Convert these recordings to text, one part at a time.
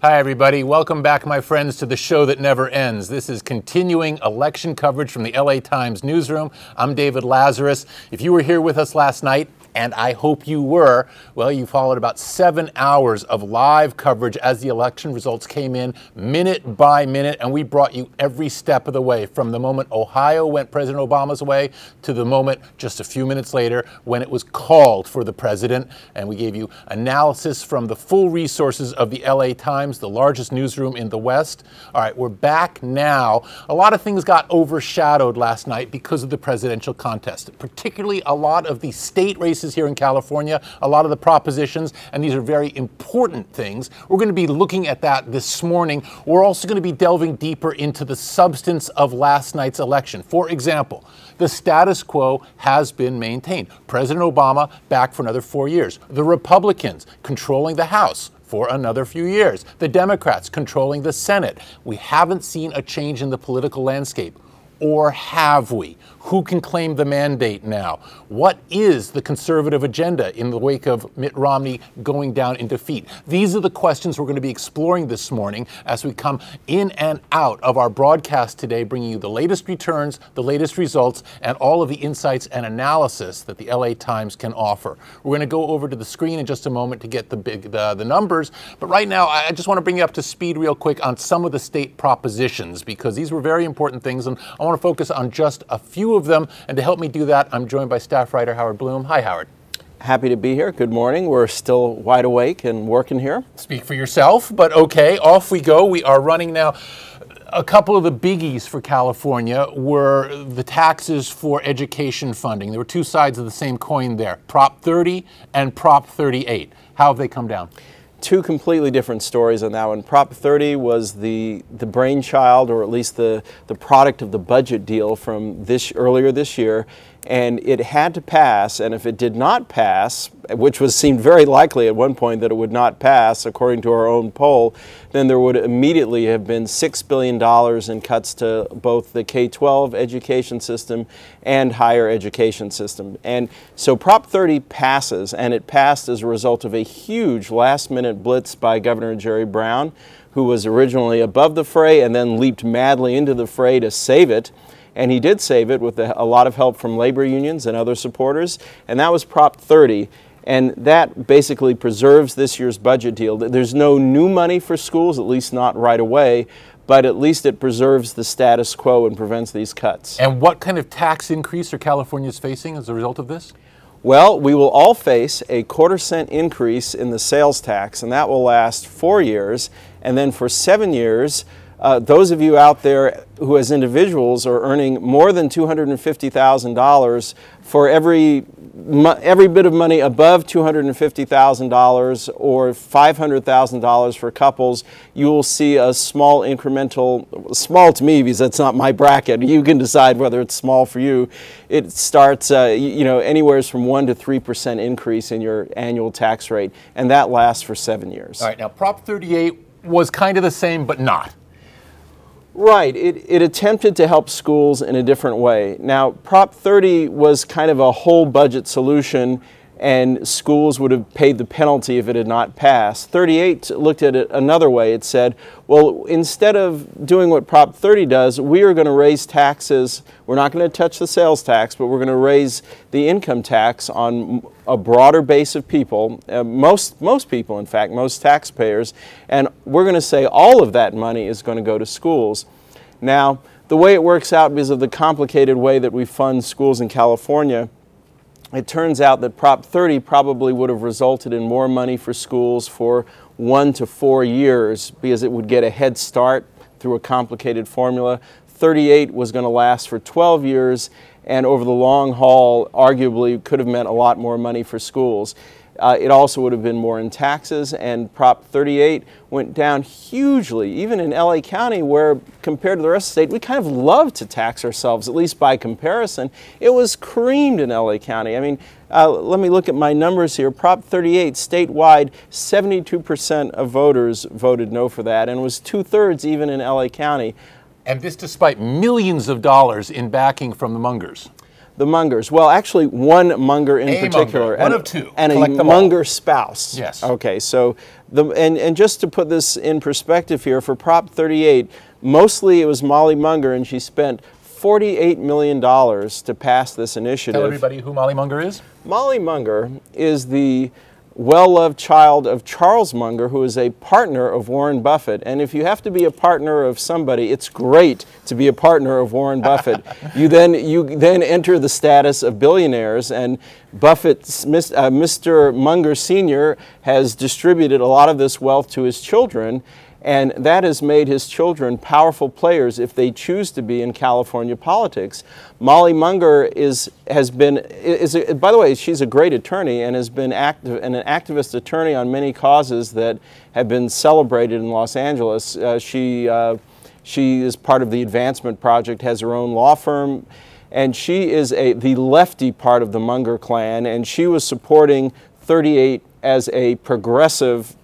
Hi, everybody. Welcome back, my friends, to the show that never ends. This is continuing election coverage from the LA Times newsroom. I'm David Lazarus. If you were here with us last night, and I hope you were, well, you followed about 7 hours of live coverage as the election results came in minute by minute, and we brought you every step of the way from the moment Ohio went President Obama's way to the moment just a few minutes later when it was called for the president. And we gave you analysis from the full resources of the LA Times, the largest newsroom in the West. All right, we're back now. A lot of things got overshadowed last night because of the presidential contest, particularly a lot of the state races here in California, a lot of the propositions, and these are very important things. We're going to be looking at that this morning. We're also going to be delving deeper into the substance of last night's election. For example, the status quo has been maintained. President Obama back for another 4 years. The Republicans controlling the House for another few years. The Democrats controlling the Senate. We haven't seen a change in the political landscape. Or have we? Who can claim the mandate now? What is the conservative agenda in the wake of Mitt Romney going down in defeat? These are the questions we're going to be exploring this morning as we come in and out of our broadcast today, bringing you the latest returns, the latest results, and all of the insights and analysis that the LA Times can offer. We're going to go over to the screen in just a moment to get the numbers, but right now I just want to bring you up to speed real quick on some of the state propositions, because these were very important things, and I want to focus on just a few of them. And to help me do that, I'm joined by staff writer Howard Bloom. Hi, Howard. Happy to be here. Good morning. We're still wide awake and working here. Speak for yourself, but okay, off we go. We are running now. A couple of the biggies for California were the taxes for education funding. There were two sides of the same coin there, Prop 30 and Prop 38. How have they come down? Two completely different stories on that one. Prop 30 was the brainchild, or at least the product of the budget deal from earlier this year, and it had to pass. And if it did not pass, which seemed very likely at one point that it would not pass, according to our own poll, then there would immediately have been $6 billion in cuts to both the K-12 education system and higher education system. And so Prop 30 passes, and it passed as a result of a huge last-minute blitz by Governor Jerry Brown, who was originally above the fray and then leaped madly into the fray to save it. And he did save it with a lot of help from labor unions and other supporters, and that was Prop 30. And that basically preserves this year's budget deal. There's no new money for schools, at least not right away, but at least it preserves the status quo and prevents these cuts. And what kind of tax increase are Californians facing as a result of this? Well, we will all face a quarter-cent increase in the sales tax, and that will last 4 years. And then for 7 years, those of you out there who as individuals are earning more than $250,000, for every bit of money above $250,000 or $500,000 for couples, you will see a small incremental, small to me because that's not my bracket, you can decide whether it's small for you. It starts anywhere from 1% to 3% increase in your annual tax rate, and that lasts for 7 years. All right, now Prop 38 was kind of the same, but not. Right. It attempted to help schools in a different way. Now, Prop 30 was kind of a whole budget solution, and schools would have paid the penalty if it had not passed. 38 looked at it another way. It said, well, instead of doing what Prop 30 does, we are going to raise taxes. We're not going to touch the sales tax, but we're going to raise the income tax on a broader base of people, most people, in fact, most taxpayers, and we're going to say all of that money is going to go to schools. Now, the way it works out, because of the complicated way that we fund schools in California, it turns out that Prop 30 probably would have resulted in more money for schools for 1 to 4 years, because it would get a head start through a complicated formula. 38 was going to last for 12 years, and over the long haul, arguably could have meant a lot more money for schools. It also would have been more in taxes, and Prop 38 went down hugely, even in LA County, where compared to the rest of the state, we kind of love to tax ourselves, at least by comparison. It was creamed in LA County. I mean, let me look at my numbers here. Prop 38, statewide, 72% of voters voted no for that, and it was 2/3 even in LA County. And this despite millions of dollars in backing from the Mungers. The Mungers. Well, actually, one Munger in particular. Munger. One of two. And Collect a Munger spouse. Yes. Okay, so, and just to put this in perspective here, for Prop 38, mostly it was Molly Munger, and she spent $48 million to pass this initiative. Tell everybody who Molly Munger is. Molly Munger is the well-loved child of Charles Munger, who is a partner of Warren Buffett. And if you have to be a partner of somebody, it's great to be a partner of Warren Buffett. You then enter the status of billionaires, and Buffett's Mr. Munger Sr. has distributed a lot of this wealth to his children, and that has made his children powerful players if they choose to be in California politics. Molly Munger by the way, she's a great attorney and has been an activist attorney on many causes that have been celebrated in Los Angeles. She is part of the Advancement Project, has her own law firm, and she is the lefty part of the Munger clan, and she was supporting 38 as a progressive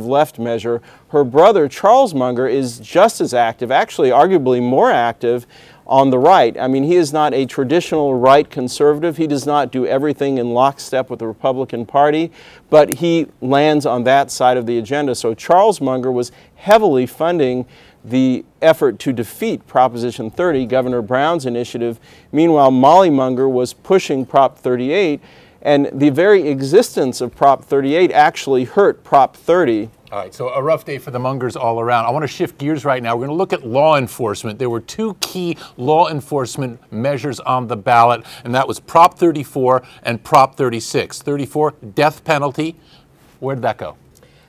left measure. Her brother, Charles Munger, is just as active, actually arguably more active, on the right. I mean, he is not a traditional right conservative. He does not do everything in lockstep with the Republican Party, but he lands on that side of the agenda. So Charles Munger was heavily funding the effort to defeat Proposition 30, Governor Brown's initiative. Meanwhile, Molly Munger was pushing Prop 38, and the very existence of Prop 38 actually hurt Prop 30. All right, so a rough day for the Mungers all around. I want to shift gears right now. We're going to look at law enforcement. There were two key law enforcement measures on the ballot, and that was Prop 34 and Prop 36. 34, death penalty. Where did that go?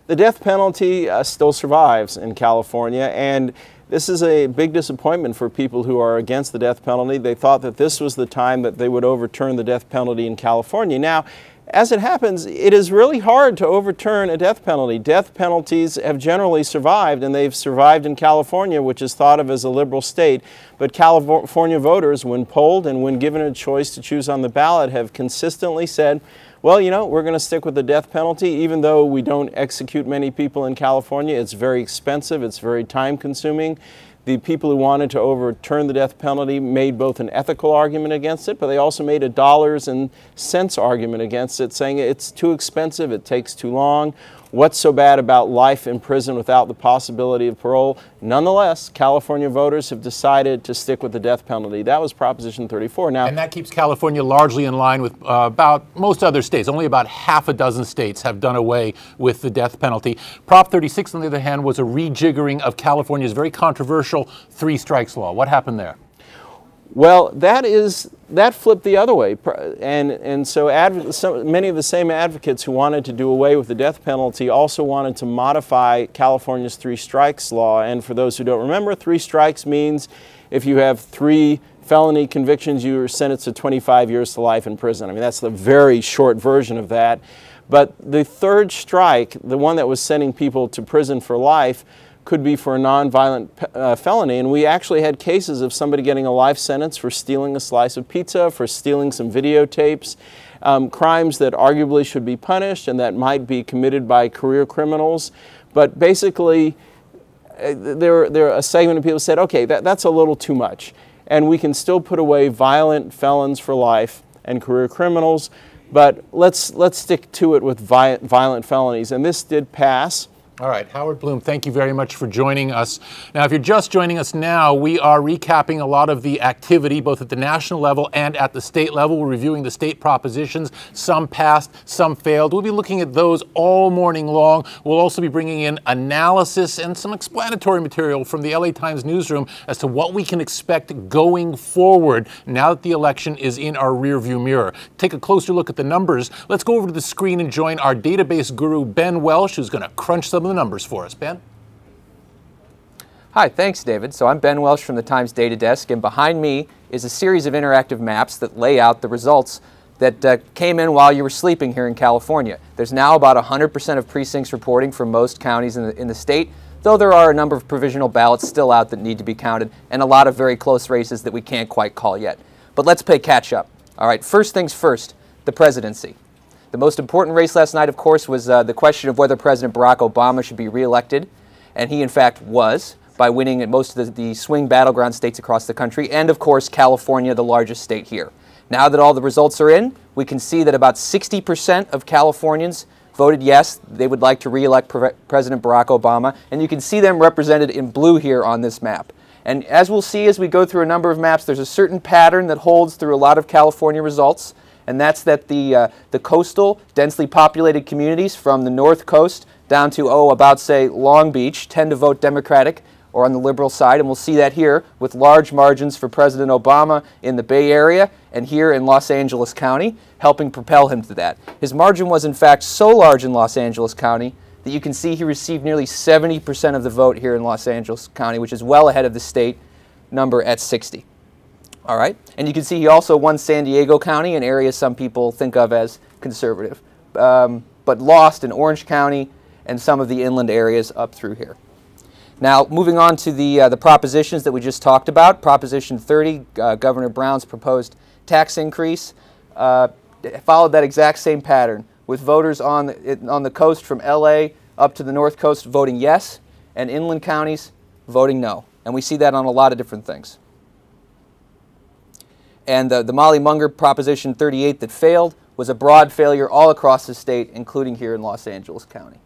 The death penalty still survives in California, and this is a big disappointment for people who are against the death penalty. They thought that this was the time that they would overturn the death penalty in California. Now, as it happens, it is really hard to overturn a death penalty. Death penalties have generally survived, and they've survived in California, which is thought of as a liberal state. But California voters, when polled and when given a choice to choose on the ballot, have consistently said, well, you know, we're going to stick with the death penalty, even though we don't execute many people in California. It's very expensive. It's very time-consuming. The people who wanted to overturn the death penalty made both an ethical argument against it, but they also made a dollars and cents argument against it, saying it's too expensive, it takes too long. What's so bad about life in prison without the possibility of parole? Nonetheless, California voters have decided to stick with the death penalty. That was Proposition 34. Now, and that keeps California largely in line with about most other states. Only about half a dozen states have done away with the death penalty. Prop 36, on the other hand, was a rejiggering of California's very controversial three strikes law. What happened there? Well, that flipped the other way, and so many of the same advocates who wanted to do away with the death penalty also wanted to modify California's three strikes law. And for those who don't remember, three strikes means if you have 3 felony convictions, you are sentenced to 25 years to life in prison. I mean, that's the very short version of that. But the third strike, the one that was sending people to prison for life, could be for a nonviolent felony, and we actually had cases of somebody getting a life sentence for stealing a slice of pizza, for stealing some videotapes, crimes that arguably should be punished and that might be committed by career criminals. But basically, there a segment of people said, okay, that's a little too much, and we can still put away violent felons for life and career criminals, but let's stick to it with violent felonies, and this did pass. All right, Howard Bloom, thank you very much for joining us. Now, if you're just joining us now, we are recapping a lot of the activity, both at the national level and at the state level. We're reviewing the state propositions. Some passed, some failed. We'll be looking at those all morning long. We'll also be bringing in analysis and some explanatory material from the LA Times newsroom as to what we can expect going forward now that the election is in our rearview mirror. Take a closer look at the numbers. Let's go over to the screen and join our database guru, Ben Welsh, who's going to crunch some of the numbers for us. Ben? Hi, thanks, David. So I'm Ben Welsh from the Times Data Desk, and behind me is a series of interactive maps that lay out the results that came in while you were sleeping here in California. There's now about 100% of precincts reporting from most counties in the state, though there are a number of provisional ballots still out that need to be counted, and a lot of very close races that we can't quite call yet. But let's play catch up. All right, first things first, the presidency. The most important race last night, of course, was the question of whether President Barack Obama should be reelected, and he, in fact, was, by winning in most of the swing battleground states across the country, and, of course, California, the largest state here. Now that all the results are in, we can see that about 60% of Californians voted yes, they would like to re-elect President Barack Obama, and you can see them represented in blue here on this map. And as we'll see as we go through a number of maps, there's a certain pattern that holds through a lot of California results, and that's that the coastal, densely populated communities from the north coast down to, about, say, Long Beach tend to vote Democratic or on the liberal side, and we'll see that here with large margins for President Obama in the Bay Area and here in Los Angeles County, helping propel him to that. His margin was in fact so large in Los Angeles County that you can see he received nearly 70% of the vote here in Los Angeles County, which is well ahead of the state number at 60. All right, and you can see he also won San Diego County, an area some people think of as conservative, but lost in Orange County and some of the inland areas up through here. Now, moving on to the propositions that we just talked about, Proposition 30, Governor Brown's proposed tax increase, followed that exact same pattern, with voters on the coast from LA up to the north coast voting yes, and inland counties voting no. And we see that on a lot of different things. And the Molly Munger Proposition 38 that failed was a broad failure all across the state, including here in Los Angeles County.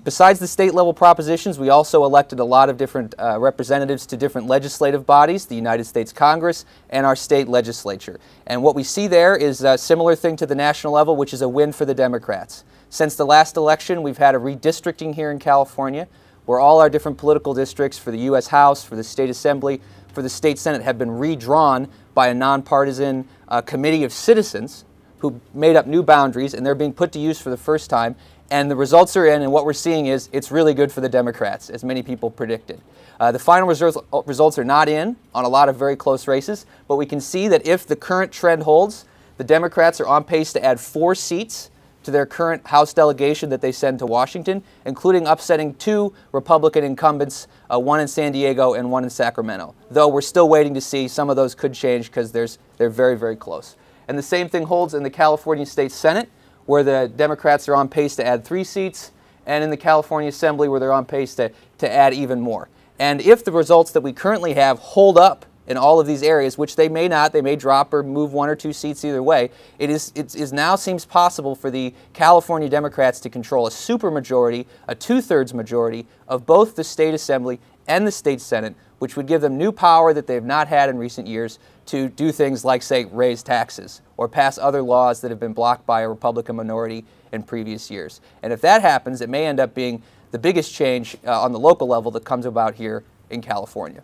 Besides the state-level propositions, we also elected a lot of different representatives to different legislative bodies, the United States Congress and our state legislature. And what we see there is a similar thing to the national level, which is a win for the Democrats. Since the last election, we've had a redistricting here in California, where all our different political districts for the U.S. House, for the State Assembly, for the State Senate have been redrawn by a nonpartisan committee of citizens who made up new boundaries, and they're being put to use for the first time. And the results are in, and what we're seeing is it's really good for the Democrats, as many people predicted. The final results are not in on a lot of very close races, but we can see that if the current trend holds, the Democrats are on pace to add 4 seats to their current House delegation that they send to Washington, including upsetting 2 Republican incumbents, one in San Diego and one in Sacramento. Though we're still waiting to see, some of those could change because they're very, very close. And the same thing holds in the California State Senate, where the Democrats are on pace to add 3 seats, and in the California Assembly where they're on pace to add even more. And if the results that we currently have hold up in all of these areas, which they may not, they may drop or move 1 or 2 seats either way, it now seems possible for the California Democrats to control a supermajority, a 2/3 majority of both the State Assembly and the State Senate, which would give them new power that they have not had in recent years to do things like, say, raise taxes or pass other laws that have been blocked by a Republican minority in previous years. And if that happens, it may end up being the biggest change on the local level that comes about here in California.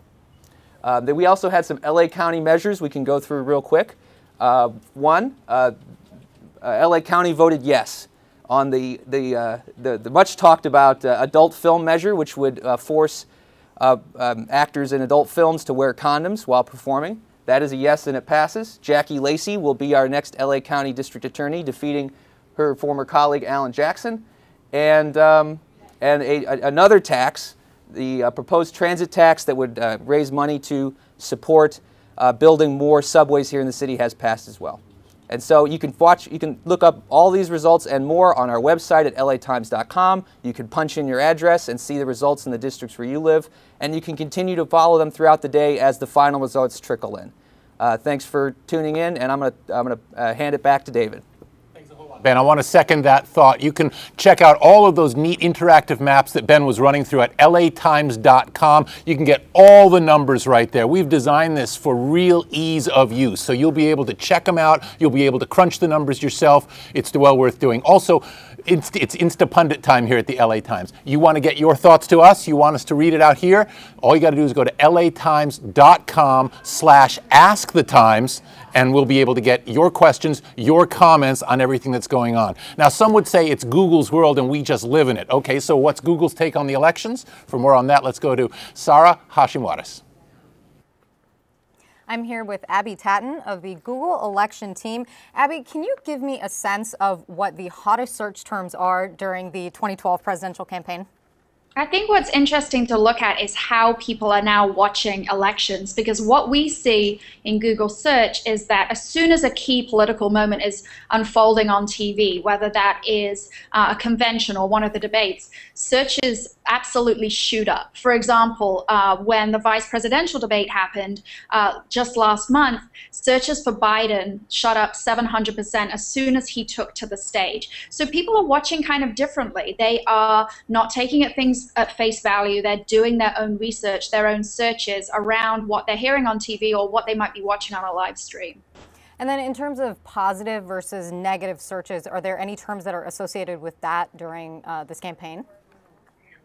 Then we also had some LA County measures we can go through real quick. One, LA County voted yes on the much talked about adult film measure, which would force actors in adult films to wear condoms while performing. That is a yes, and it passes. Jackie Lacey will be our next LA County District Attorney, defeating her former colleague Alan Jackson. And another tax, the proposed transit tax that would raise money to support building more subways here in the city, has passed as well. And so you can look up all these results and more on our website at latimes.com. You can punch in your address and see the results in the districts where you live, and you can continue to follow them throughout the day as the final results trickle in. Thanks for tuning in, and I'm going to hand it back to David. Ben, I want to second that thought. You can check out all of those neat interactive maps that Ben was running through at latimes.com. You can get all the numbers right there. We've designed this for real ease of use, so you'll be able to check them out. You'll be able to crunch the numbers yourself. It's well worth doing. Also, it's Instapundit time here at the LA Times. You want to get your thoughts to us? You want us to read it out here? All you got to do is go to latimes.com/askthetimes, and we'll be able to get your questions, your comments on everything that's going on. Now, some would say it's Google's world and we just live in it. Okay, so what's Google's take on the elections? For more on that, let's go to Sarah Hashimwaris. I'm here with Abby Tatton of the Google election team. Abby, can you give me a sense of what the hottest search terms are during the 2012 presidential campaign? I think what's interesting to look at is how people are now watching elections, because what we see in Google search is that as soon as a key political moment is unfolding on TV, whether that is a convention or one of the debates, searches absolutely shoot up. For example, when the vice presidential debate happened just last month, searches for Biden shot up 700% as soon as he took to the stage. So people are watching kind of differently. They are not taking things at face value. They're doing their own research, their own searches around what they're hearing on TV or what they might be watching on a live stream. And then in terms of positive versus negative searches, are there any terms that are associated with that during this campaign?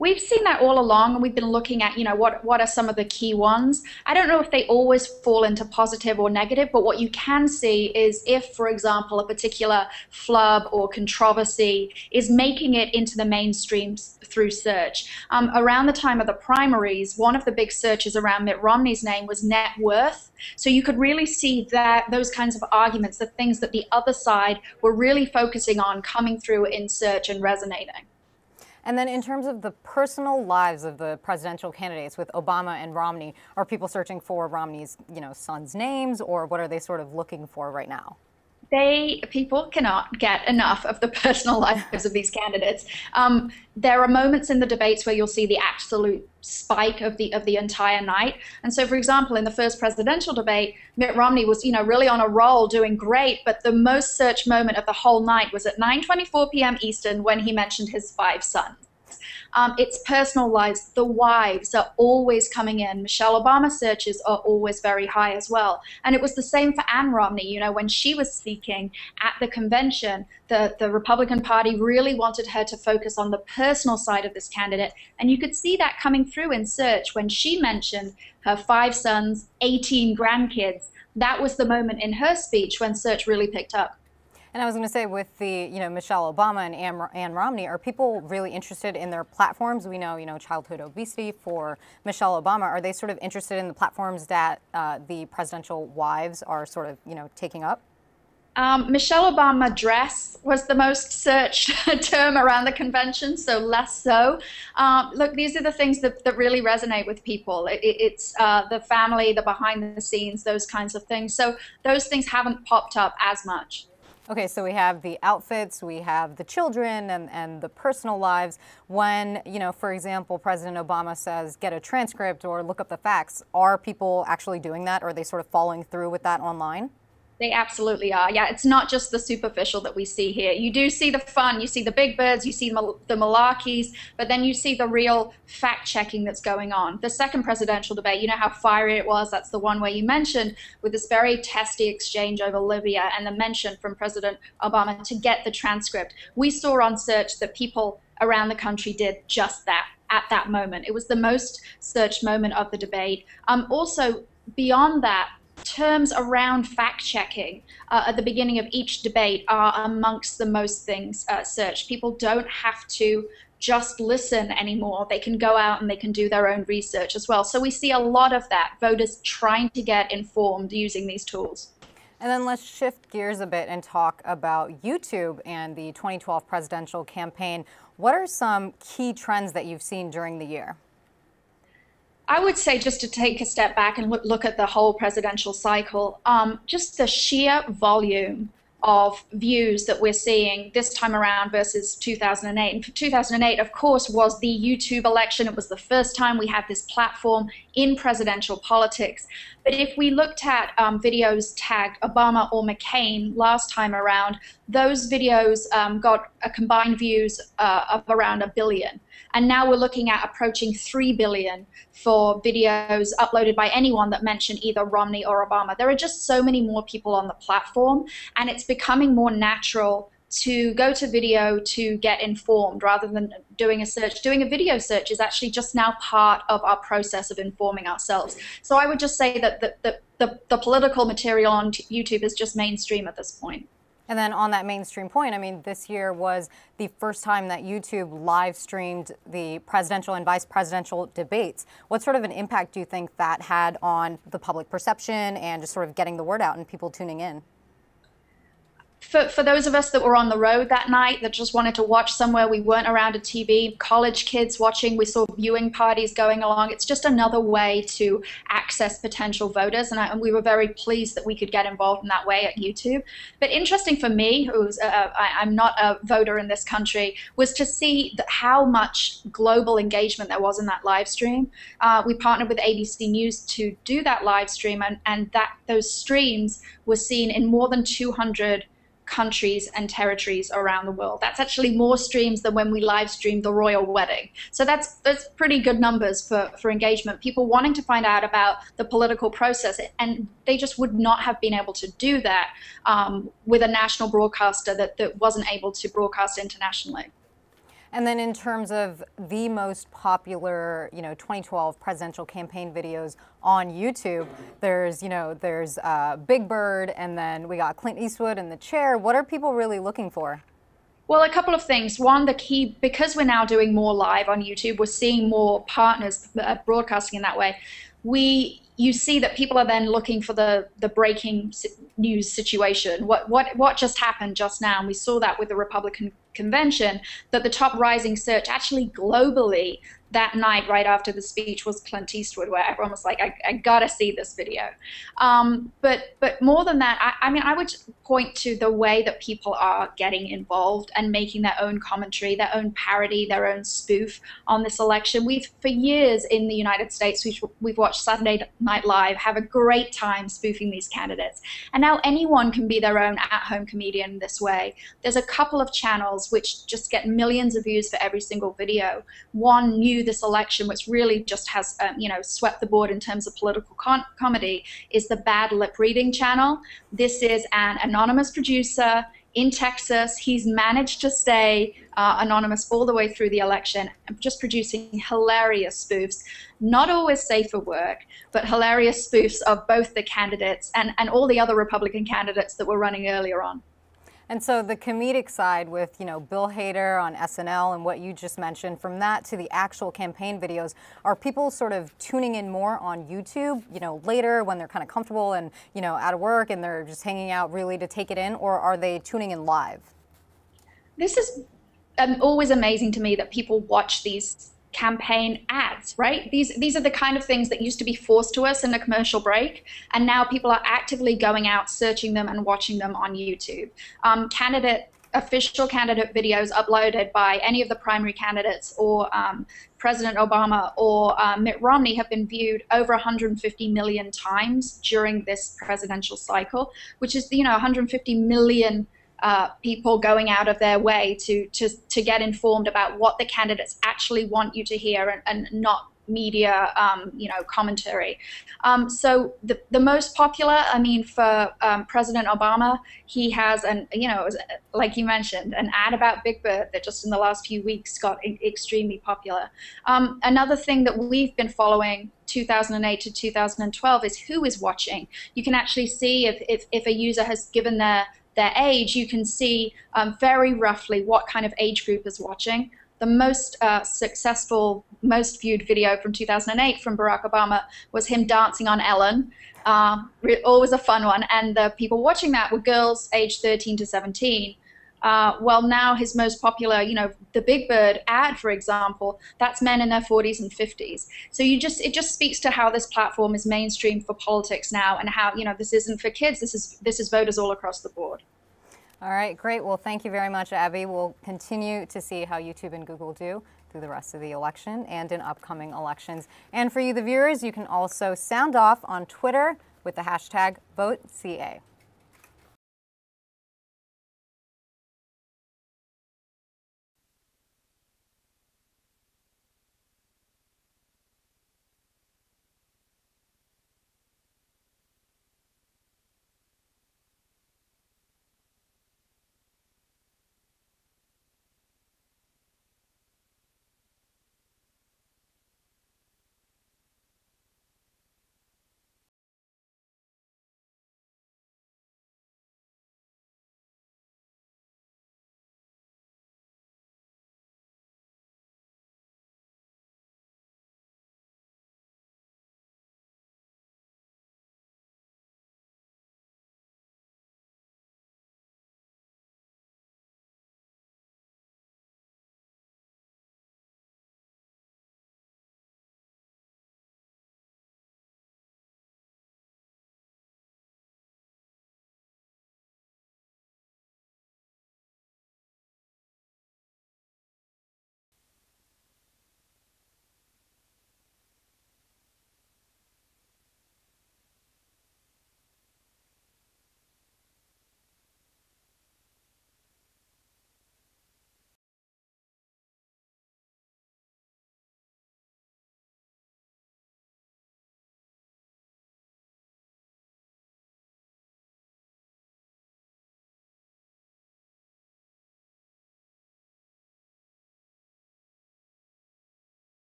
We've seen that all along, and we've been looking at, what are some of the key ones. I don't know if they always fall into positive or negative, but what you can see is if, for example, a particular flub or controversy is making it into the mainstream through search. Around the time of the primaries, one of the big searches around Mitt Romney's name was net worth. So you could really see that those kinds of arguments, the things that the other side were really focusing on, coming through in search and resonating. And then in terms of the personal lives of the presidential candidates with Obama and Romney, are people searching for Romney's, sons' names, or what are they sort of looking for right now? People cannot get enough of the personal lives of these candidates. There are moments in the debates where you'll see the absolute spike of the entire night. And so, for example, in the first presidential debate, Mitt Romney was, really on a roll, doing great. But the most searched moment of the whole night was at 9:24 p.m. Eastern when he mentioned his 5 sons. It's personal lives. The wives are always coming in. Michelle Obama searches are always very high as well. And it was the same for Ann Romney. When she was speaking at the convention, the Republican Party really wanted her to focus on the personal side of this candidate. And you could see that coming through in search when she mentioned her 5 sons, 18 grandkids. That was the moment in her speech when search really picked up. And I was going to say, with the, Michelle Obama and Ann Romney, are people really interested in their platforms? We know, childhood obesity for Michelle Obama. Are they sort of interested in the platforms that the presidential wives are sort of, taking up? Michelle Obama dress was the most searched term around the convention, so less so. Look, these are the things that really resonate with people. It's the family, the behind the scenes, those kinds of things. So those things haven't popped up as much. Okay, so we have the outfits, we have the children and the personal lives. When, for example, President Obama says, get a transcript or look up the facts, are people actually doing that? Or are they sort of following through with that online? They absolutely are. Yeah, it's not just the superficial that we see here. You do see the fun, you see the big birds, you see the malarkeys, but then you see the real fact-checking that's going on. The second presidential debate, you know how fiery it was? That's the one where you mentioned with this very testy exchange over Libya and the mention from President Obama to get the transcript. We saw on search that people around the country did just that at that moment. It was the most searched moment of the debate. Also, beyond that, terms around fact-checking at the beginning of each debate are amongst the most things searched. People don't have to just listen anymore. They can go out and they can do their own research as well. So we see a lot of that, voters trying to get informed using these tools. And then let's shift gears a bit and talk about YouTube and the 2012 presidential campaign. What are some key trends that you've seen during the year? I would say, just to take a step back and look at the whole presidential cycle, just the sheer volume of views that we're seeing this time around versus 2008. And for 2008, of course, was the YouTube election. It was the first time we had this platform in presidential politics. But if we looked at videos tagged Obama or McCain last time around, those videos got a combined views of around 1 billion. And now we're looking at approaching 3 billion for videos uploaded by anyone that mentioned either Romney or Obama. There are just so many more people on the platform, and it's becoming more natural to go to video to get informed rather than doing a search. Doing a video search is actually just now part of our process of informing ourselves. So I would just say that the political material on YouTube is just mainstream at this point. And then on that mainstream point, I mean, this year was the first time that YouTube live streamed the presidential and vice presidential debates. What sort of an impact do you think that had on the public perception and just sort of getting the word out and people tuning in? for those of us that were on the road that night that just wanted to watch somewhere, we weren't around a TV, college kids watching, we saw viewing parties going along. It's just another way to access potential voters. And we were very pleased that we could get involved in that way at YouTube. But interesting for me, who's I'm not a voter in this country, was to see how much global engagement there was in that live stream. We partnered with ABC News to do that live stream, and those streams were seen in more than 200 countries and territories around the world. That's actually more streams than when we live streamed the royal wedding. So that's pretty good numbers for engagement. People wanting to find out about the political process, and they just would not have been able to do that with a national broadcaster that wasn't able to broadcast internationally. And then in terms of the most popular, 2012 presidential campaign videos on YouTube, there's Big Bird, and then we got Clint Eastwood in the chair. What are people really looking for? Well, a couple of things. One, the key, because we're now doing more live on YouTube, we're seeing more partners broadcasting in that way. You see that people are then looking for the breaking news situation. What just happened just now? And we saw that with the Republican convention, that the top rising search actually globally that night right after the speech was Clint Eastwood, where everyone was like, I gotta see this video. But more than that, I would point to the way that people are getting involved and making their own commentary, their own parody, their own spoof on this election. For years in the United States, we've watched Saturday Night Live, have a great time spoofing these candidates. And now anyone can be their own at-home comedian this way. There's a couple of channels which just get millions of views for every single video. One new this election, which really just has swept the board in terms of political comedy, is the Bad Lip Reading channel. This is an anonymous producer in Texas. He's managed to stay anonymous all the way through the election, just producing hilarious spoofs, not always safe for work, but hilarious spoofs of both the candidates and all the other Republican candidates that were running earlier on. And so the comedic side with, Bill Hader on SNL and what you just mentioned, from that to the actual campaign videos, are people sort of tuning in more on YouTube, later when they're kind of comfortable and, out of work and they're just hanging out really to take it in, or are they tuning in live? This is always amazing to me that people watch these campaign ads, right? These are the kind of things that used to be forced to us in a commercial break, and now people are actively going out, searching them and watching them on YouTube. Official candidate videos uploaded by any of the primary candidates or President Obama or Mitt Romney have been viewed over 150 million times during this presidential cycle, which is 150 million people going out of their way to get informed about what the candidates actually want you to hear and not media commentary. So the most popular, for President Obama, he has like you mentioned, an ad about Big Bird that just in the last few weeks got extremely popular. Another thing that we've been following 2008 to 2012 is who is watching. You can actually see if a user has given their age, you can see very roughly what kind of age group is watching. The most successful, most viewed video from 2008 from Barack Obama was him dancing on Ellen. Always a fun one. And the people watching that were girls aged 13 to 17. Well, now his most popular, the Big Bird ad, for example, that's men in their 40s and 50s. So it just speaks to how this platform is mainstream for politics now, and how, this isn't for kids. This is voters all across the board. All right, great. Well, thank you very much, Abby. We'll continue to see how YouTube and Google do through the rest of the election and in upcoming elections. And for you, the viewers, you can also sound off on Twitter with the hashtag VoteCA.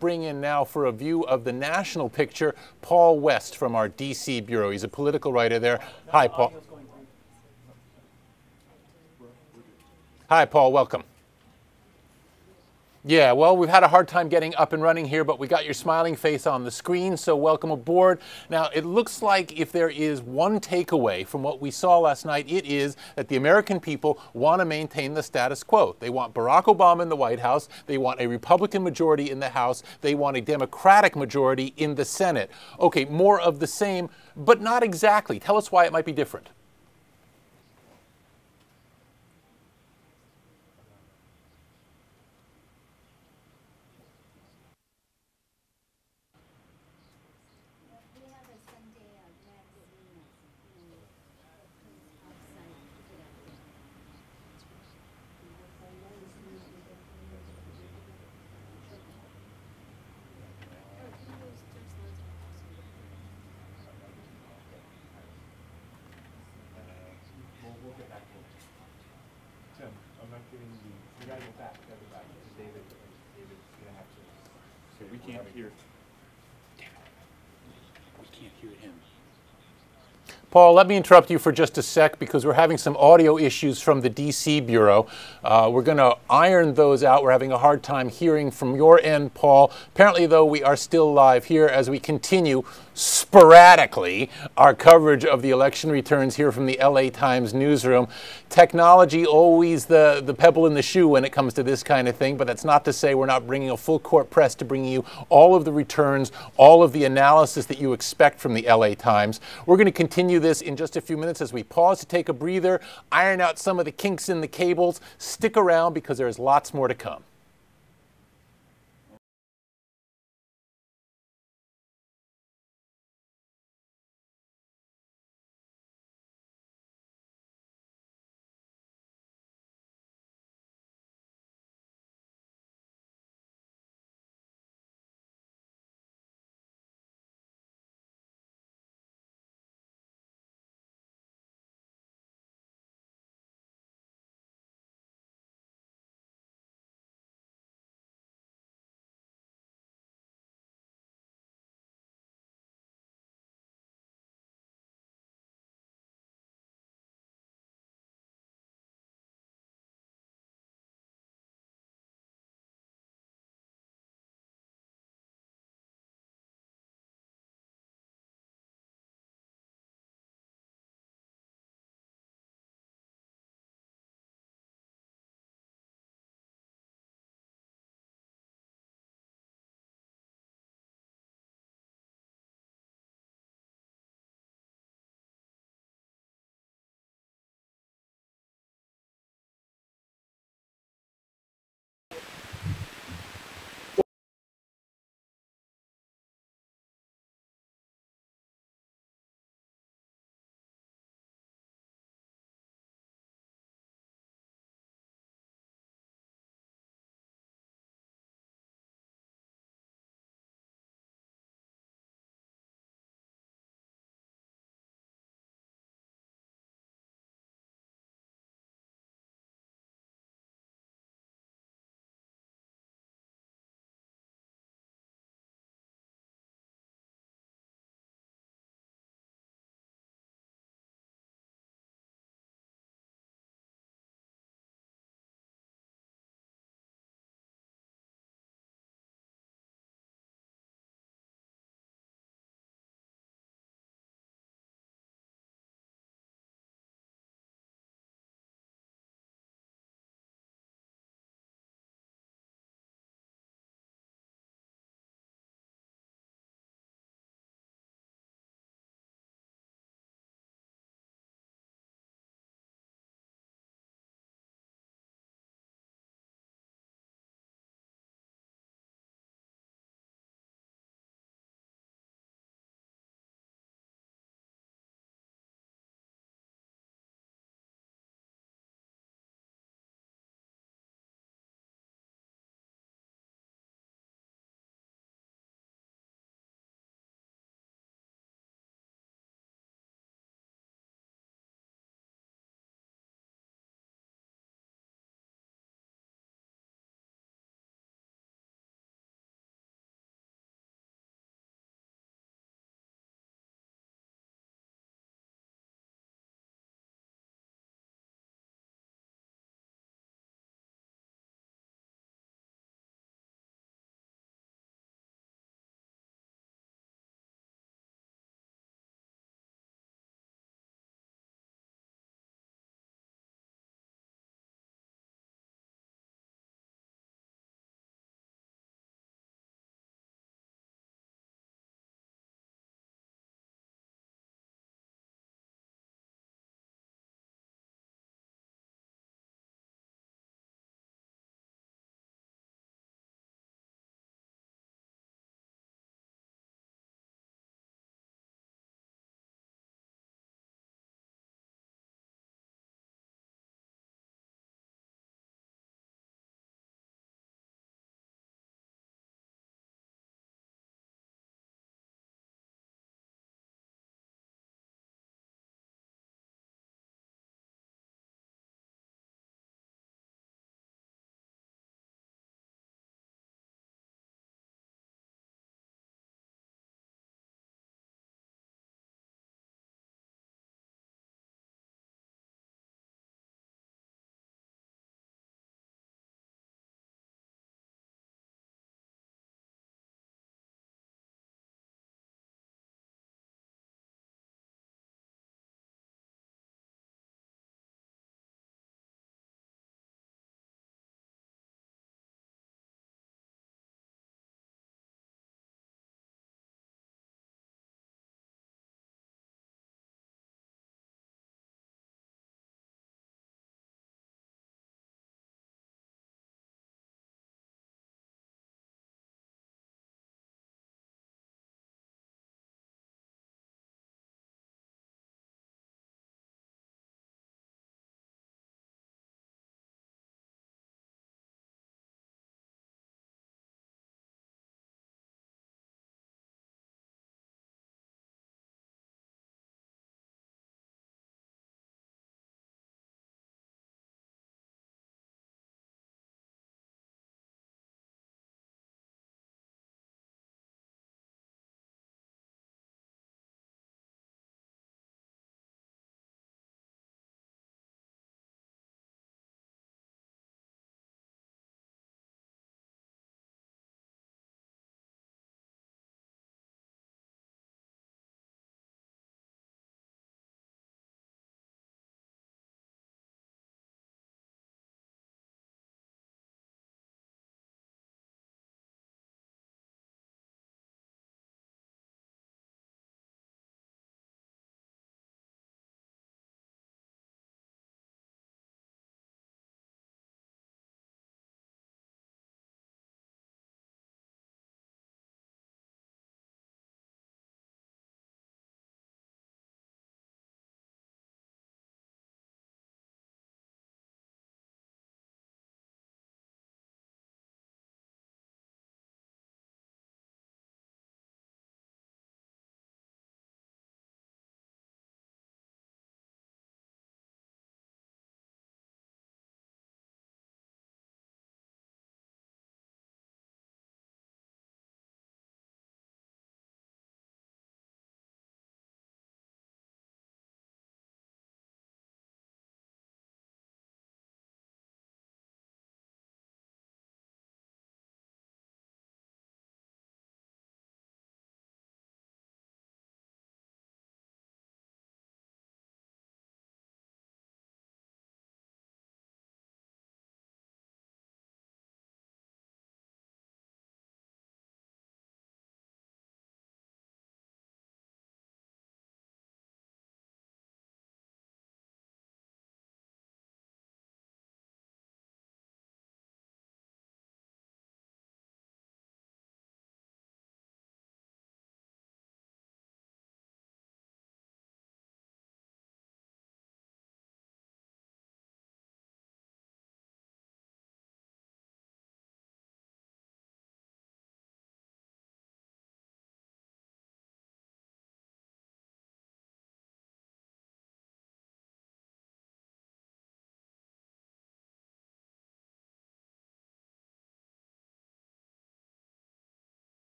bring in now for a view of the national picture Paul West from our D.C. bureau. He's a political writer there. Hi, Paul. Hi, Paul. Welcome. Yeah, well, we've had a hard time getting up and running here, but we got your smiling face on the screen, so welcome aboard. Now, it looks like if there is one takeaway from what we saw last night, it is that the American people want to maintain the status quo. They want Barack Obama in the White House. They want a Republican majority in the House. They want a Democratic majority in the Senate. Okay, more of the same, but not exactly. Tell us why it might be different. Tim, I'm not getting you gotta get back, David's gonna have to. So we can't hear. We can't hear him. Paul, let me interrupt you for just a sec because we're having some audio issues from the D.C. Bureau. We're going to iron those out. We're having a hard time hearing from your end, Paul. Apparently, though, we are still live here as we continue sporadically our coverage of the election returns here from the LA Times newsroom. Technology, always the pebble in the shoe when it comes to this kind of thing, but that's not to say we're not bringing a full court press to bring you all of the returns, all of the analysis that you expect from the LA Times. We're going to continue this in just a few minutes as we pause to take a breather, iron out some of the kinks in the cables. Stick around because there's lots more to come.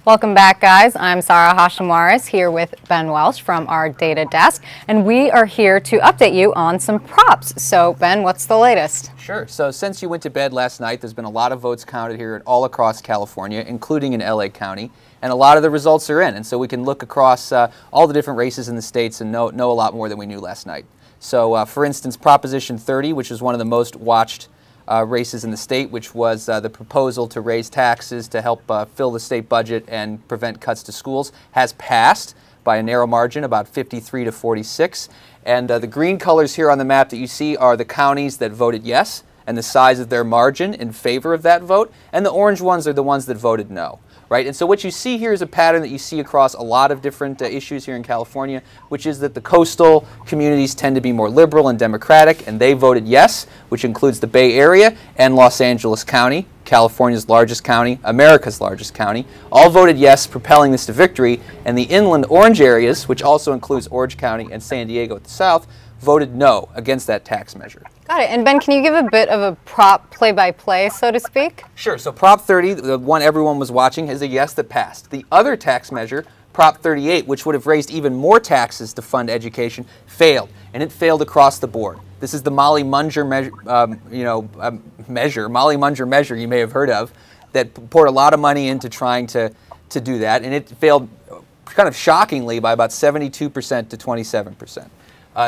Welcome back, guys. I'm Sarah Hashimoris here with Ben Welsh from our data desk, and we are here to update you on some props. So, Ben, what's the latest? Sure. So since you went to bed last night, there's been a lot of votes counted here all across California, including in LA County, and a lot of the results are in. And so we can look across all the different races in the states and know a lot more than we knew last night. So, for instance, Proposition 30, which is one of the most watched races in the state, which was the proposal to raise taxes to help fill the state budget and prevent cuts to schools, has passed by a narrow margin, about 53 to 46. And the green colors here on the map that you see are the counties that voted yes and the size of their margin in favor of that vote. And the orange ones are the ones that voted no. Right? And so what you see here is a pattern that you see across a lot of different issues here in California, which is that the coastal communities tend to be more liberal and democratic, and they voted yes, which includes the Bay Area and Los Angeles County, California's largest county, America's largest county, all voted yes, propelling this to victory. And the inland orange areas, which also includes Orange County and San Diego at the south, voted no against that tax measure. Got it. And Ben, can you give a bit of a prop play-by-play, so to speak? Sure. So Prop 30, the one everyone was watching, is a yes that passed. The other tax measure, Prop 38, which would have raised even more taxes to fund education, failed. And it failed across the board. This is the Molly Munger measure, Molly Munger measure you may have heard of, that poured a lot of money into trying to do that. And it failed kind of shockingly by about 72% to 27%.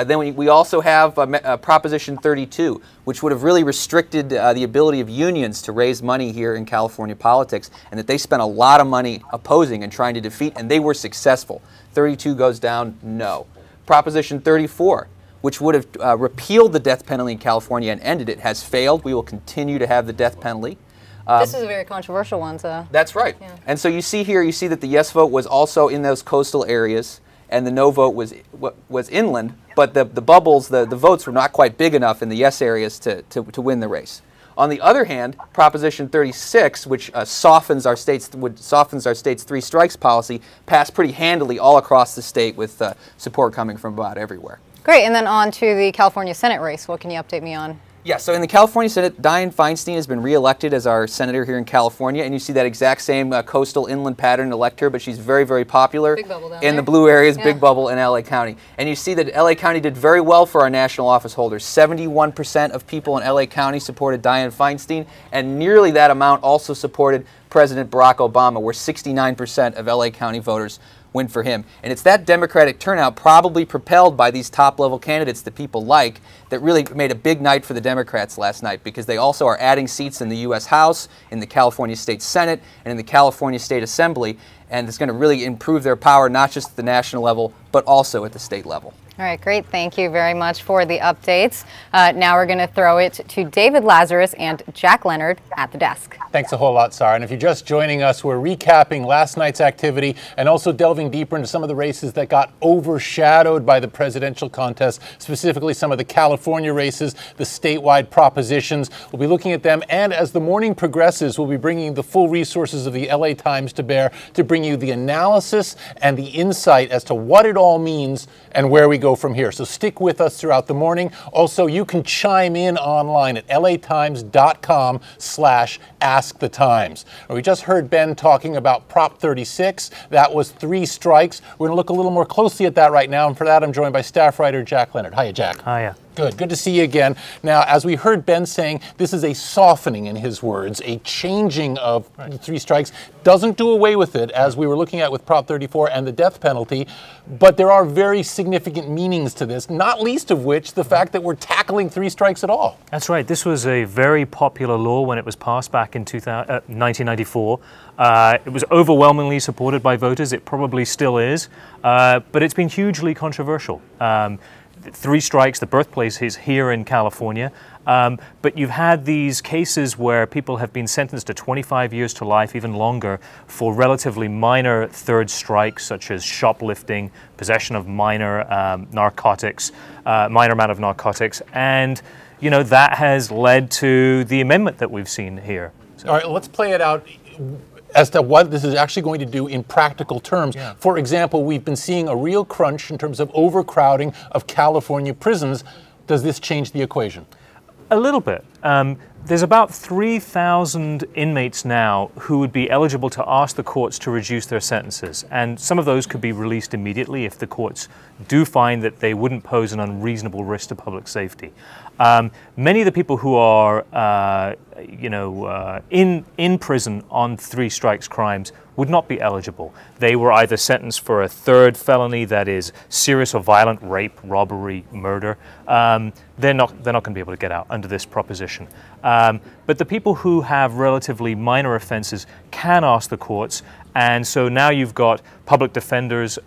Then we also have Proposition 32, which would have really restricted the ability of unions to raise money here in California politics, and that they spent a lot of money opposing and trying to defeat, and they were successful. 32 goes down, no. Proposition 34, which would have repealed the death penalty in California and ended it, has failed. We will continue to have the death penalty. This is a very controversial one, so. That's right. Yeah. And so you see here, you see that the yes vote was also in those coastal areas, and the no vote was inland, but the bubbles, the votes were not quite big enough in the yes areas to win the race. On the other hand, Proposition 36, which softens our state's three strikes policy, passed pretty handily all across the state with support coming from about everywhere. Great. And then on to the California Senate race. What can you update me on? Yeah, so in the California Senate, Dianne Feinstein has been reelected as our senator here in California, and you see that exact same coastal inland pattern elect her, but she's very, very popular Big bubble down in there. the blue areas, Yeah. big bubble in LA County. And you see that LA County did very well for our national office holders. 71% of people in LA County supported Dianne Feinstein, and nearly that amount also supported President Barack Obama, where 69% of LA County voters went for him. And it's that Democratic turnout, probably propelled by these top-level candidates that people like, that really made a big night for the Democrats last night, because they also are adding seats in the U.S. House, in the California State Senate, and in the California State Assembly. And it's going to really improve their power, not just at the national level, but also at the state level. All right, great. Thank you very much for the updates. Now we're going to throw it to David Lazarus and Jack Leonard at the desk. Thanks a whole lot, Sarah. And if you're just joining us, we're recapping last night's activity and also delving deeper into some of the races that got overshadowed by the presidential contest, specifically some of the California races, the statewide propositions. We'll be looking at them, and as the morning progresses, we'll be bringing the full resources of the LA Times to bear to bring you the analysis and the insight as to what it all means and where we go from here. So stick with us throughout the morning. Also, you can chime in online at latimes.com/askthetimes. We just heard Ben talking about Prop 36. That was 3 strikes. We're going to look a little more closely at that right now, and for that I'm joined by staff writer Jack Leonard. Hiya, Jack. Hiya. Good to see you again. Now, as we heard Ben saying, this is a softening, in his words, a changing of the 3 strikes. Doesn't do away with it, as we were looking at with Prop 34 and the death penalty, but there are very significant meanings to this, not least of which the fact that we're tackling 3 strikes at all. That's right. This was a very popular law when it was passed back in 1994. It was overwhelmingly supported by voters. It probably still is, but it's been hugely controversial. 3 strikes, the birthplace is here in California, but you've had these cases where people have been sentenced to 25 years to life, even longer, for relatively minor third strikes, such as shoplifting, possession of minor narcotics, minor amount of narcotics, and you know that has led to the amendment that we've seen here. All right, let's play it out as to what this is actually going to do in practical terms. Yeah. For example, we've been seeing a real crunch in terms of overcrowding of California prisons. Does this change the equation? A little bit. There's about 3,000 inmates now who would be eligible to ask the courts to reduce their sentences, and some of those could be released immediately if the courts do find that they wouldn't pose an unreasonable risk to public safety. Many of the people who are, in prison on three strikes crimes would not be eligible. They were either sentenced for a third felony, that is serious or violent rape, robbery, murder. They're not going to be able to get out under this proposition. But the people who have relatively minor offenses can ask the courts, and so now you've got public defenders,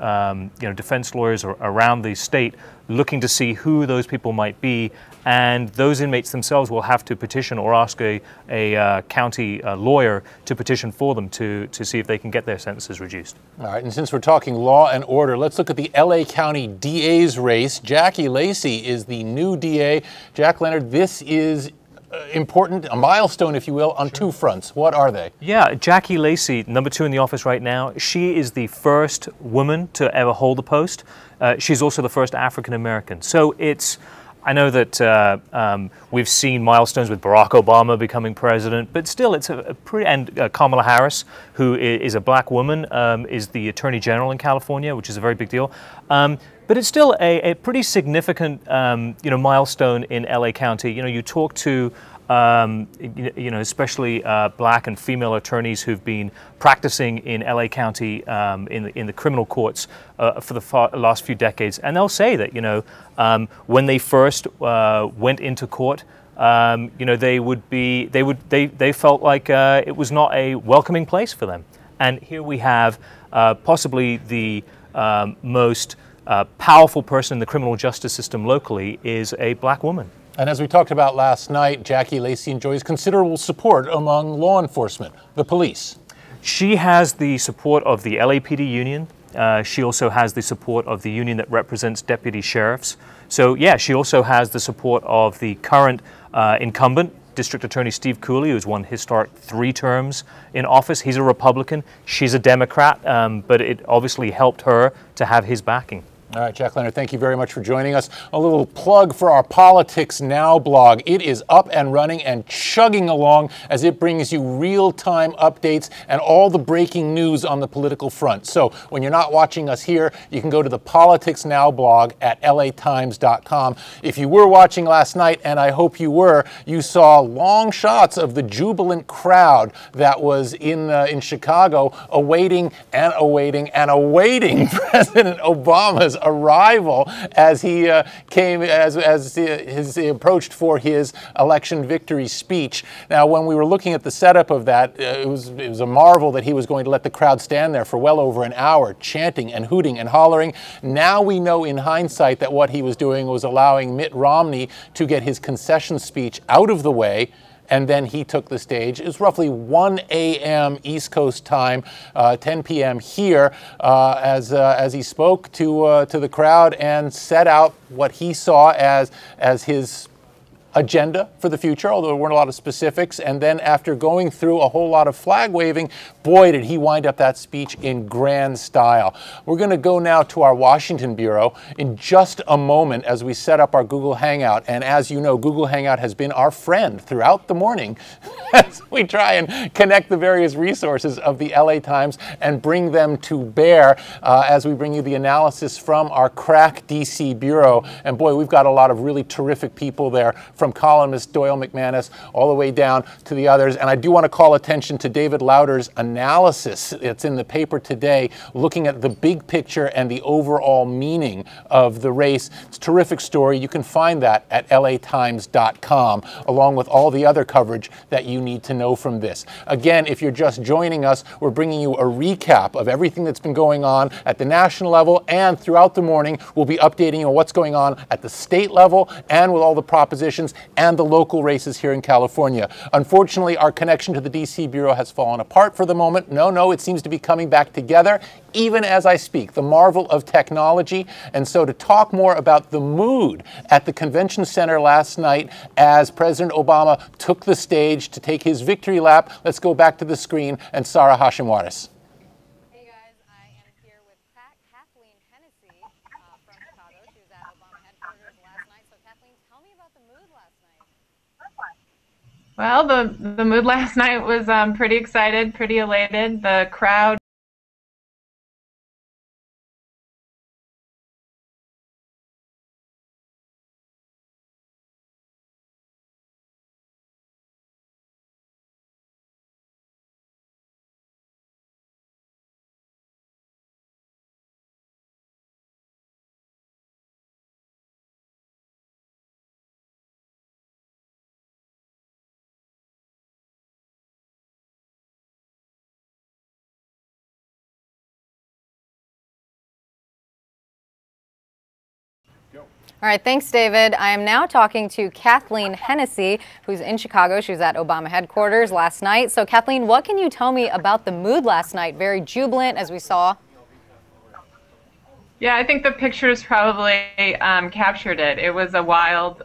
defense lawyers around the state looking to see who those people might be, and those inmates themselves will have to petition or ask a county lawyer to petition for them to see if they can get their sentences reduced. All right, and since we're talking law and order, let's look at the LA County DA's race. Jackie Lacey is the new DA. Jack Leonard, this is important, a milestone, if you will, on two fronts. What are they? Yeah, Jackie Lacey, number 2 in the office right now, she is the first woman to ever hold the post. She's also the first African American. So I know that we've seen milestones with Barack Obama becoming president, but still it's a pretty, and Kamala Harris, who is a black woman, is the Attorney General in California, which is a very big deal. But it's still a pretty significant, milestone in LA County. You talk to, especially black and female attorneys who've been practicing in LA County in the criminal courts for the last few decades, and they'll say that when they first went into court, they felt like it was not a welcoming place for them. And here we have possibly the most powerful person in the criminal justice system locally is a black woman. And as we talked about last night, Jackie Lacey enjoys considerable support among law enforcement, the police. She has the support of the LAPD union. She also has the support of the union that represents deputy sheriffs. So yeah, she also has the support of the current incumbent, District Attorney Steve Cooley, who's won historic 3 terms in office. He's a Republican. She's a Democrat, but it obviously helped her to have his backing. All right, Jack Leonard, thank you very much for joining us. A little plug for our Politics Now blog. It is up and running and chugging along as it brings you real-time updates and all the breaking news on the political front. So when you're not watching us here, you can go to the Politics Now blog at latimes.com. If you were watching last night, and I hope you were, you saw long shots of the jubilant crowd that was in Chicago awaiting President Obama's arrival as he he approached for his election victory speech. Now, when we were looking at the setup of that, it was a marvel that he was going to let the crowd stand there for well over an hour, chanting and hooting and hollering. Now we know in hindsight that what he was doing was allowing Mitt Romney to get his concession speech out of the way, and then he took the stage. It was roughly 1 a.m. East Coast time, 10 p.m. here, as he spoke to the crowd and set out what he saw as his agenda for the future, although there weren't a lot of specifics. And then after going through a whole lot of flag waving, boy, did he wind up that speech in grand style. We're going to go now to our Washington bureau in just a moment as we set up our Google Hangout. And as you know, Google Hangout has been our friend throughout the morning as we try and connect the various resources of the LA Times and bring them to bear as we bring you the analysis from our crack DC bureau. And boy, we've got a lot of really terrific people there, from columnist Doyle McManus all the way down to the others. And I do want to call attention to David Lauder's analysis. It's in the paper today, looking at the big picture and the overall meaning of the race. It's a terrific story. You can find that at latimes.com, along with all the other coverage that you need to know from this. Again, if you're just joining us, we're bringing you a recap of everything that's been going on at the national level, and throughout the morning, we'll be updating you on what's going on at the state level and with all the propositions and the local races here in California. Unfortunately, our connection to the DC Bureau has fallen apart for the moment. No, it seems to be coming back together, even as I speak. The marvel of technology. And so to talk more about the mood at the convention center last night as President Obama took the stage to take his victory lap, let's go back to the screen and Sarah Hashim-Waris. Well, the mood last night was pretty excited, pretty elated. The crowd All right, thanks, David. I am now talking to Kathleen Hennessy, who's in Chicago. She was at Obama headquarters last night. So, Kathleen, what can you tell me about the mood last night? Very jubilant, as we saw. Yeah, I think the pictures probably captured it. It was a wild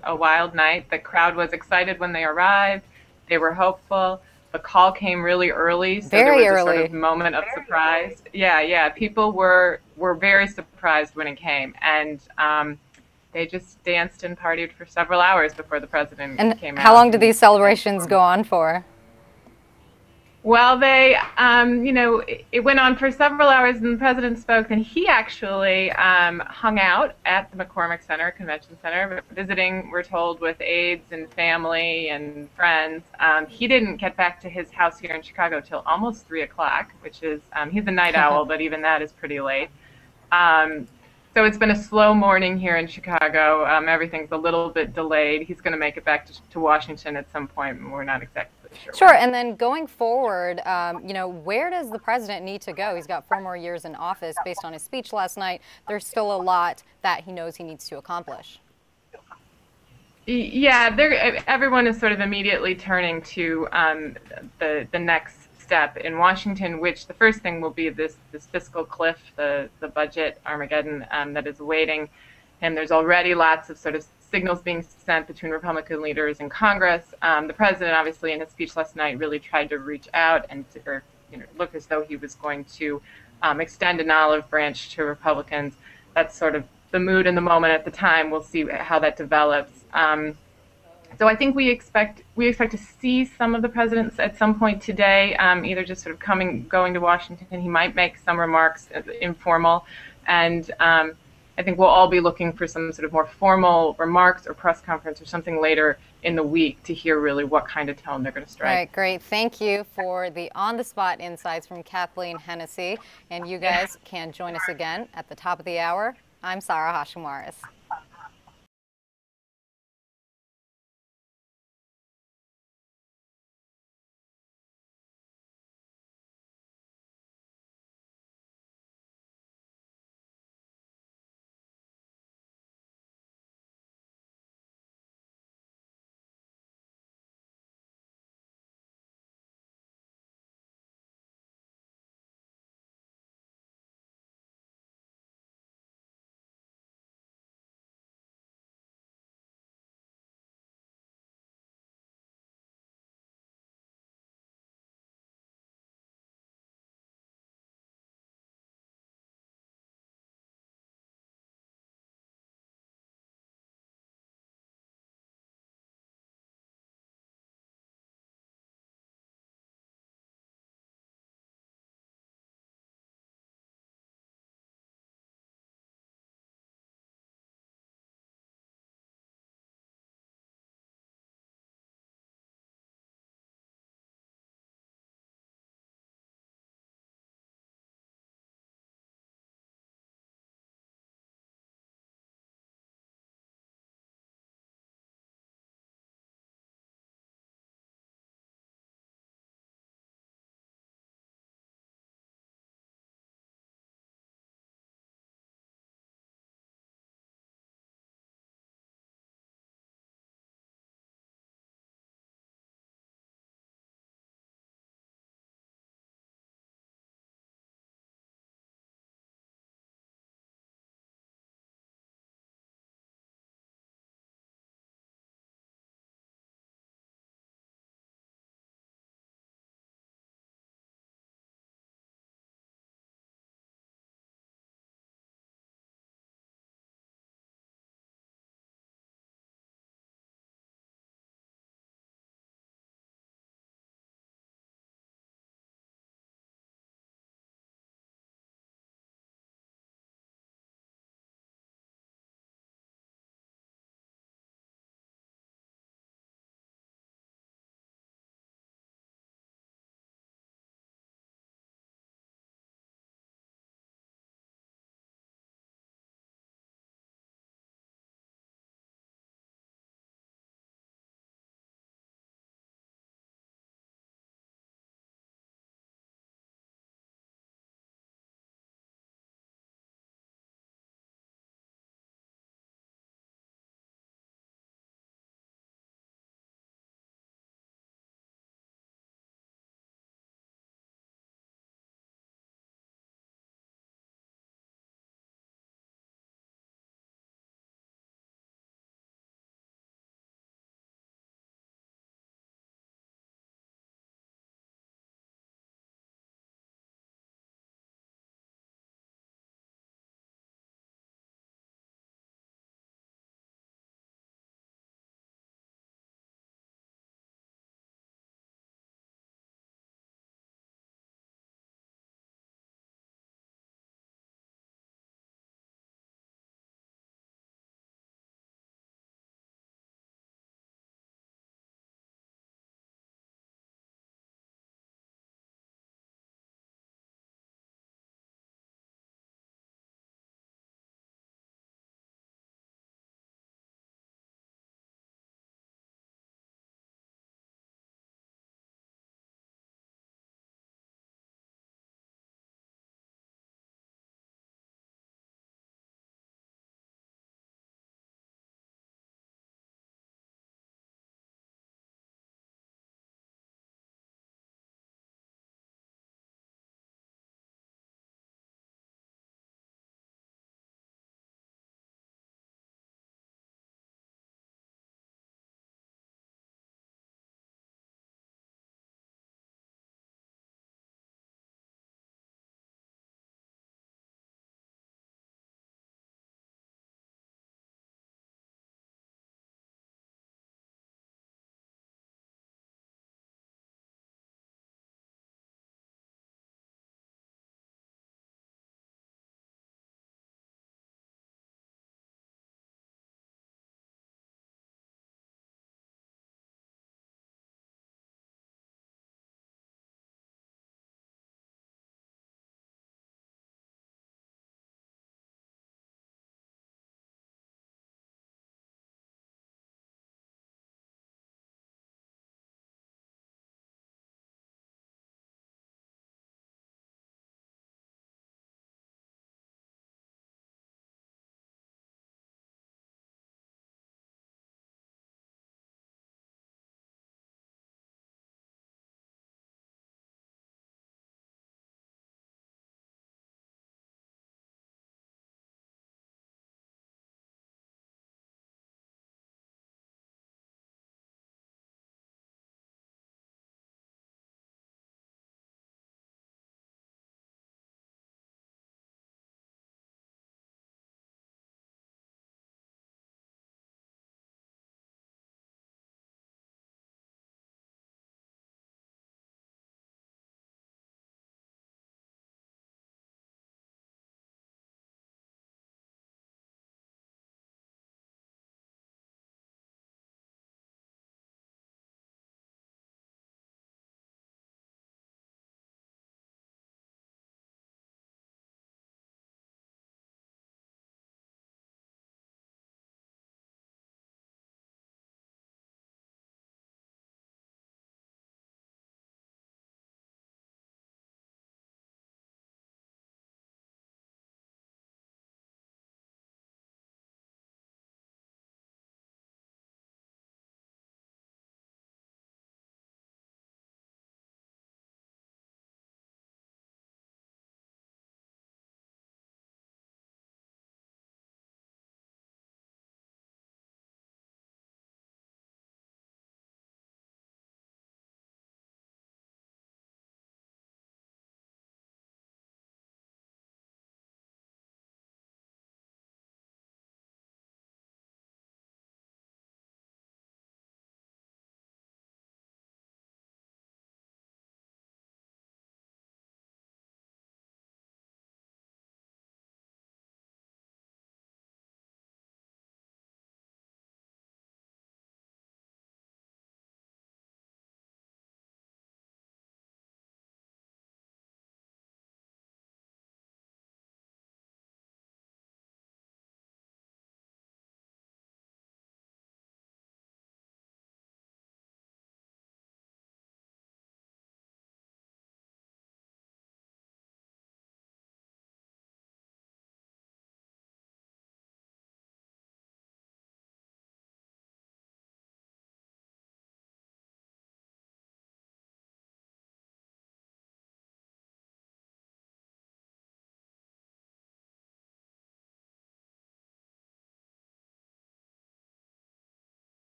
night. The crowd was excited when they arrived. They were hopeful. The call came really early, so Very there was early. a sort of moment of surprise. Yeah. People were very surprised when it came, and they just danced and partied for several hours before the president came out. And how long did these celebrations go on for? Well, they, it went on for several hours, and the president spoke, and he actually hung out at the McCormick Center, Convention Center, visiting, we're told, with aides and family and friends. He didn't get back to his house here in Chicago till almost 3 o'clock, which is, he's a night owl, but even that is pretty late. So it's been a slow morning here in Chicago. Everything's a little bit delayed. He's going to make it back to Washington at some point, and we're not exactly sure. Sure, and then going forward, where does the president need to go? He's got 4 more years in office. Based on his speech last night, there's still a lot that he knows he needs to accomplish. Yeah, everyone is sort of immediately turning to the next step in Washington, which the first thing will be this fiscal cliff, the budget Armageddon that is awaiting. And there's already lots of sort of signals being sent between Republican leaders in Congress. The president, obviously, in his speech last night, really tried to reach out and look as though he was going to extend an olive branch to Republicans. That's sort of the mood and the moment at the time. We'll see how that develops. So I think we expect to see some of the presidents at some point today, either just sort of going to Washington. He might make some remarks, informal, and I think we'll all be looking for some sort of more formal remarks or press conference or something later in the week to hear really what kind of tone they're going to strike. All right, great. Thank you for the on-the-spot insights from Kathleen Hennessy. And you guys can join us again at the top of the hour. I'm Sarah Hashimoris.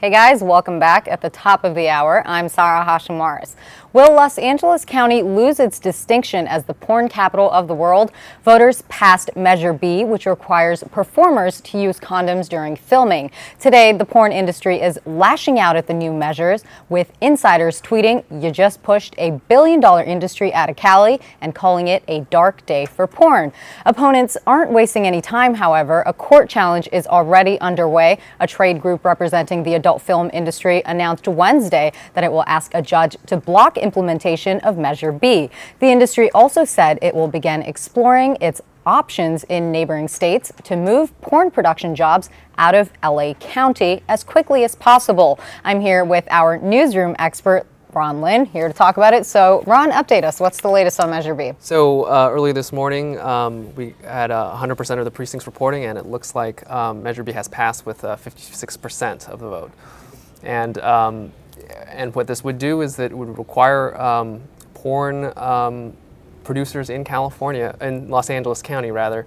Hey guys, welcome back. At the top of the hour, I'm Sarah Hashimaris. Will Los Angeles County lose its distinction as the porn capital of the world? Voters passed Measure B, which requires performers to use condoms during filming. Today, the porn industry is lashing out at the new measures, with insiders tweeting, "You just pushed a billion-dollar industry out of Cali," and calling it a dark day for porn. Opponents aren't wasting any time, however. A court challenge is already underway. A trade group representing the adult film industry announced Wednesday that it will ask a judge to block implementation of Measure B. The industry also said it will begin exploring its options in neighboring states to move porn production jobs out of LA County as quickly as possible. I'm here with our newsroom expert, Ron Lin, here to talk about it. So, Ron, update us. What's the latest on Measure B? So early this morning, we had 100% of the precincts reporting, and it looks like Measure B has passed with 56% of the vote. And what this would do is that it would require porn producers in California, in Los Angeles County rather,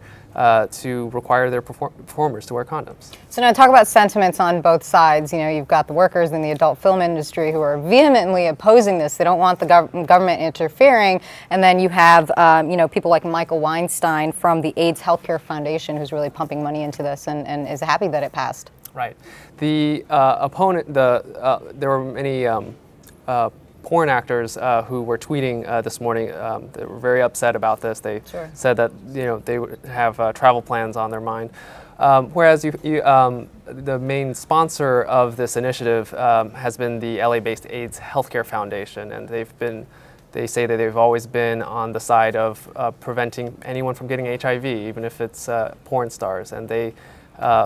to require their performers to wear condoms. So now talk about sentiments on both sides. You know, you've got the workers in the adult film industry who are vehemently opposing this. They don't want the government interfering. And then you have, you know, people like Michael Weinstein from the AIDS Healthcare Foundation who's really pumping money into this and is happy that it passed. Right. The opponent, there were many porn actors who were tweeting this morning. They were very upset about this. They said that they would have travel plans on their mind. Whereas the main sponsor of this initiative has been the LA-based AIDS Healthcare Foundation, and they say that they've always been on the side of preventing anyone from getting HIV, even if it's porn stars. And they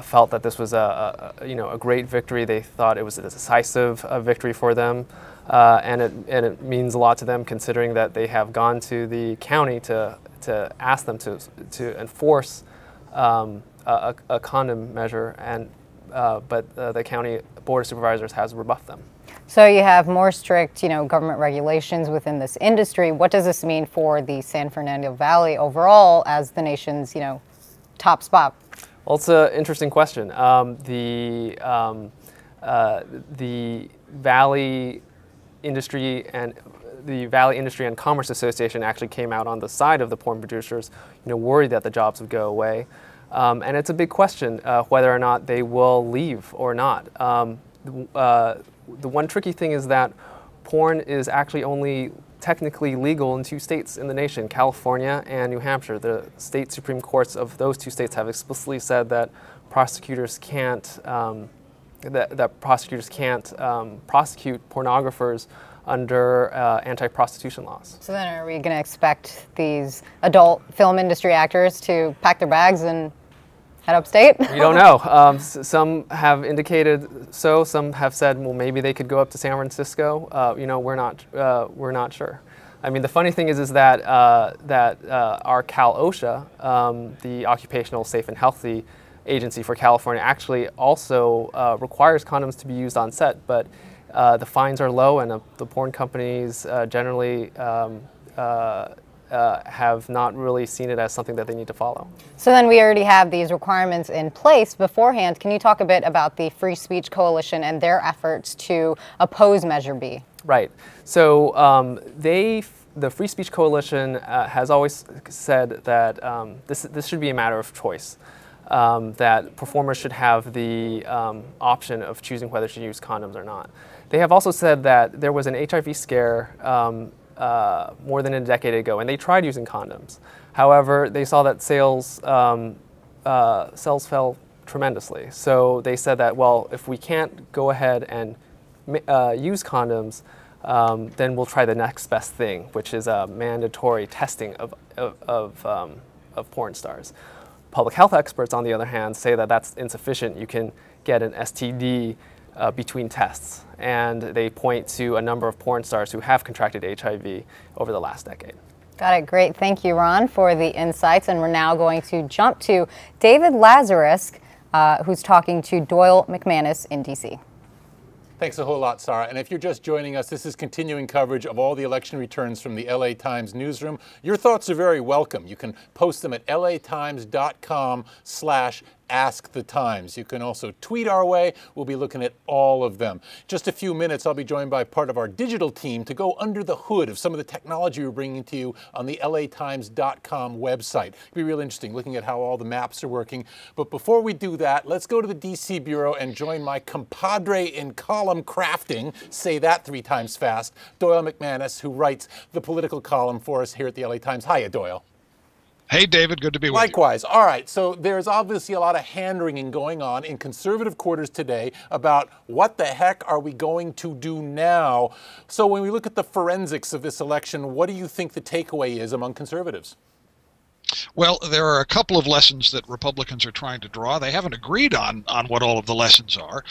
felt that this was a great victory. They thought it was a decisive victory for them. And it means a lot to them, considering that they have gone to the county to ask them to enforce a condom measure, but the county board of supervisors has rebuffed them. So you have more strict, government regulations within this industry. What does this mean for the San Fernando Valley overall as the nation's, top spot? Well, it's an interesting question. The Valley Industry and Commerce Association actually came out on the side of the porn producers, worried that the jobs would go away. And it's a big question whether or not they will leave or not. The one tricky thing is that porn is actually only technically legal in 2 states in the nation, California and New Hampshire. The state Supreme Courts of those 2 states have explicitly said that prosecutors can't prosecute pornographers under anti-prostitution laws. So then are we going to expect these adult film industry actors to pack their bags and head upstate? We don't know. Some have indicated so. Some have said, well, maybe they could go up to San Francisco. We're not sure. I mean, the funny thing is that our Cal OSHA, the Occupational Safe and Healthy Agency for California, actually also requires condoms to be used on set, but the fines are low, and the porn companies generally have not really seen it as something that they need to follow. So then we already have these requirements in place beforehand. Can you talk a bit about the Free Speech Coalition and their efforts to oppose Measure B? Right. So the Free Speech Coalition has always said that this should be a matter of choice. That performers should have the option of choosing whether to use condoms or not. They have also said that there was an HIV scare more than a decade ago, and they tried using condoms. However, they saw that sales fell tremendously. So they said that, well, if we can't go ahead and use condoms, then we'll try the next best thing, which is mandatory testing of porn stars. Public health experts, on the other hand, say that that's insufficient. You can get an STD between tests, and they point to a number of porn stars who have contracted HIV over the last decade. Got it. Great. Thank you, Ron, for the insights. And we're now going to jump to David Lazarus, who's talking to Doyle McManus in D.C. Thanks a whole lot, Sarah. And if you're just joining us, this is continuing coverage of all the election returns from the LA Times newsroom. Your thoughts are very welcome. You can post them at latimes.com/LA Ask the Times. You can also tweet our way. We'll be looking at all of them. Just a few minutes, I'll be joined by part of our digital team to go under the hood of some of the technology we're bringing to you on the LATimes.com website. It'll be real interesting looking at how all the maps are working. But before we do that, let's go to the DC Bureau and join my compadre in column crafting, say that 3 times fast, Doyle McManus, who writes the political column for us here at the LA Times. Hiya, Doyle. Hey, David, good to be with you. Likewise. All right, so there's obviously a lot of hand-wringing going on in conservative quarters today about what the heck are we going to do now. So when we look at the forensics of this election, what do you think the takeaway is among conservatives? Well, there are a couple of lessons that Republicans are trying to draw. They haven't agreed on what all of the lessons are,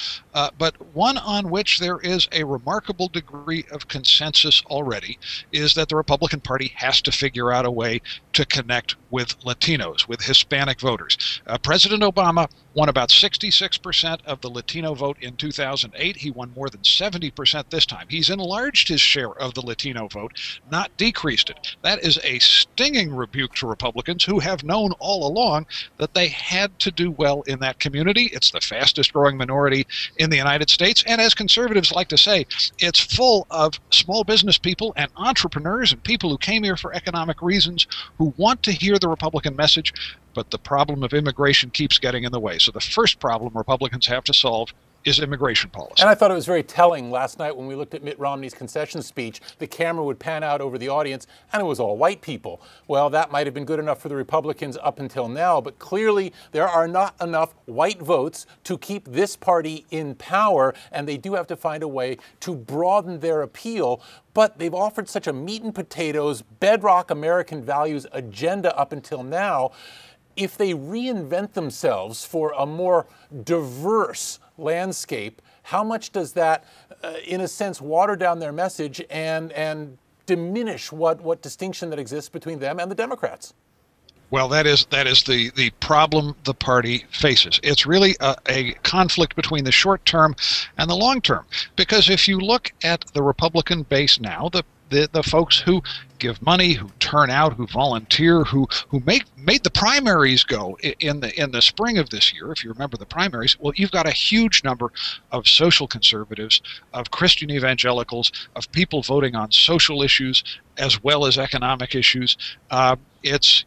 but one on which there is a remarkable degree of consensus already is that the Republican Party has to figure out a way to connect with Latinos, with Hispanic voters. President Obama won about 66% of the Latino vote in 2008. He won more than 70% this time. He's enlarged his share of the Latino vote, not decreased it. That is a stinging rebuke to Republicans who have known all along that they had to do well in that community. It's the fastest growing minority in the United States. And as conservatives like to say, it's full of small business people and entrepreneurs and people who came here for economic reasons who want to hear the Republican message. But the problem of immigration keeps getting in the way. So the first problem Republicans have to solve is immigration policy. And I thought it was very telling last night when we looked at Mitt Romney's concession speech. The camera would pan out over the audience, and it was all white people. Well, that might have been good enough for the Republicans up until now, but clearly there are not enough white votes to keep this party in power, and they do have to find a way to broaden their appeal. But they've offered such a meat and potatoes, bedrock American values agenda up until now. If they reinvent themselves for a more diverse landscape, how much does that, in a sense, water down their message and diminish what distinction that exists between them and the Democrats? Well, that is the problem the party faces. It's really a conflict between the short term and the long term. Because if you look at the Republican base now, the folks who give money, who turn out, who volunteer, who made the primaries go in the spring of this year, if you remember the primaries, well, you've got a huge number of social conservatives, of Christian evangelicals, of people voting on social issues as well as economic issues. It's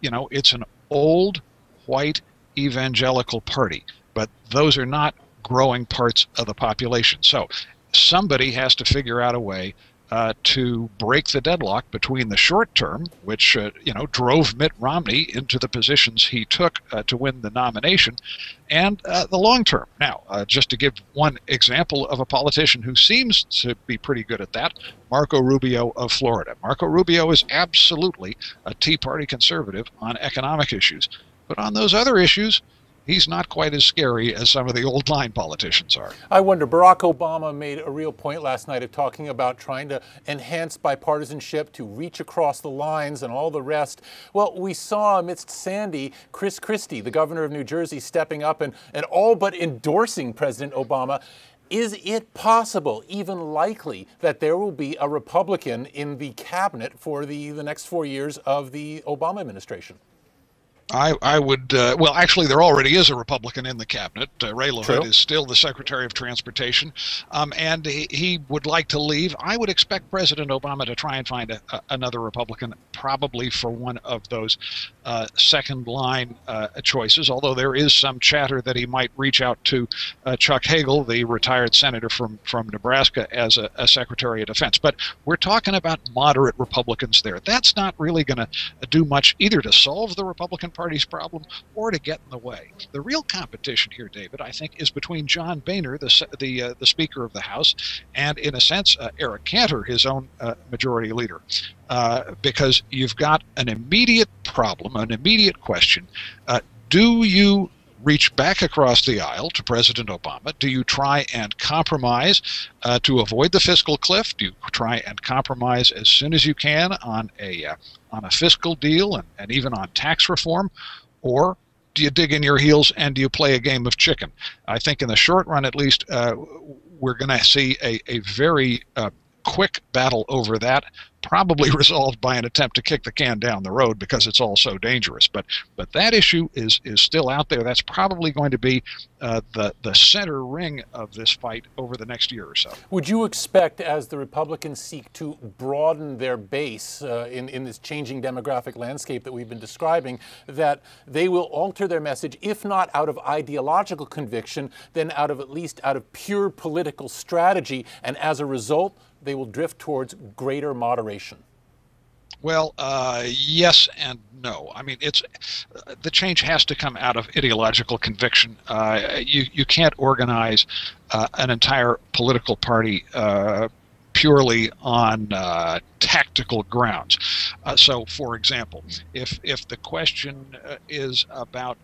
an old white evangelical party, but those are not growing parts of the population. So somebody has to figure out a way to break the deadlock between the short term, which drove Mitt Romney into the positions he took to win the nomination, and the long term. Now, just to give one example of a politician who seems to be pretty good at that, Marco Rubio of Florida. Marco Rubio is absolutely a Tea Party conservative on economic issues, but on those other issues, he's not quite as scary as some of the old line politicians are. I wonder, Barack Obama made a real point last night of talking about trying to enhance bipartisanship, to reach across the lines and all the rest. Well, we saw amidst Sandy, Chris Christie, the governor of New Jersey, stepping up and all but endorsing President Obama. Is it possible, even likely, that there will be a Republican in the cabinet for the next 4 years of the Obama administration? I would, well, actually, there already is a Republican in the cabinet. Ray LaHood True. is still the Secretary of Transportation, and he would like to leave. I would expect President Obama to try and find another Republican, probably for one of those second-line choices, although there is some chatter that he might reach out to Chuck Hagel, the retired senator from Nebraska, as a Secretary of Defense. But we're talking about moderate Republicans there. That's not really going to do much either to solve the Republican Party's problem or to get in the way. The real competition here, David, I think, is between John Boehner, the Speaker of the House, and, in a sense, Eric Cantor, his own majority leader. Because you've got an immediate problem, an immediate question. Do you reach back across the aisle to President Obama? Do you try and compromise to avoid the fiscal cliff? Do you try and compromise as soon as you can on a fiscal deal and even on tax reform? Or do you dig in your heels and do you play a game of chicken? I think in the short run, at least, we're going to see a very quick battle over that probably resolved by an attempt to kick the can down the road because it's all so dangerous. But that issue is still out there. That's probably going to be the center ring of this fight over the next year or so. Would you expect, as the Republicans seek to broaden their base in this changing demographic landscape that we've been describing, that they will alter their message, if not out of ideological conviction, then at least out of pure political strategy, and as a result, they will drift towards greater moderation? Well, yes and no. I mean, the change has to come out of ideological conviction. You can't organize an entire political party purely on tactical grounds. So, for example, if the question is about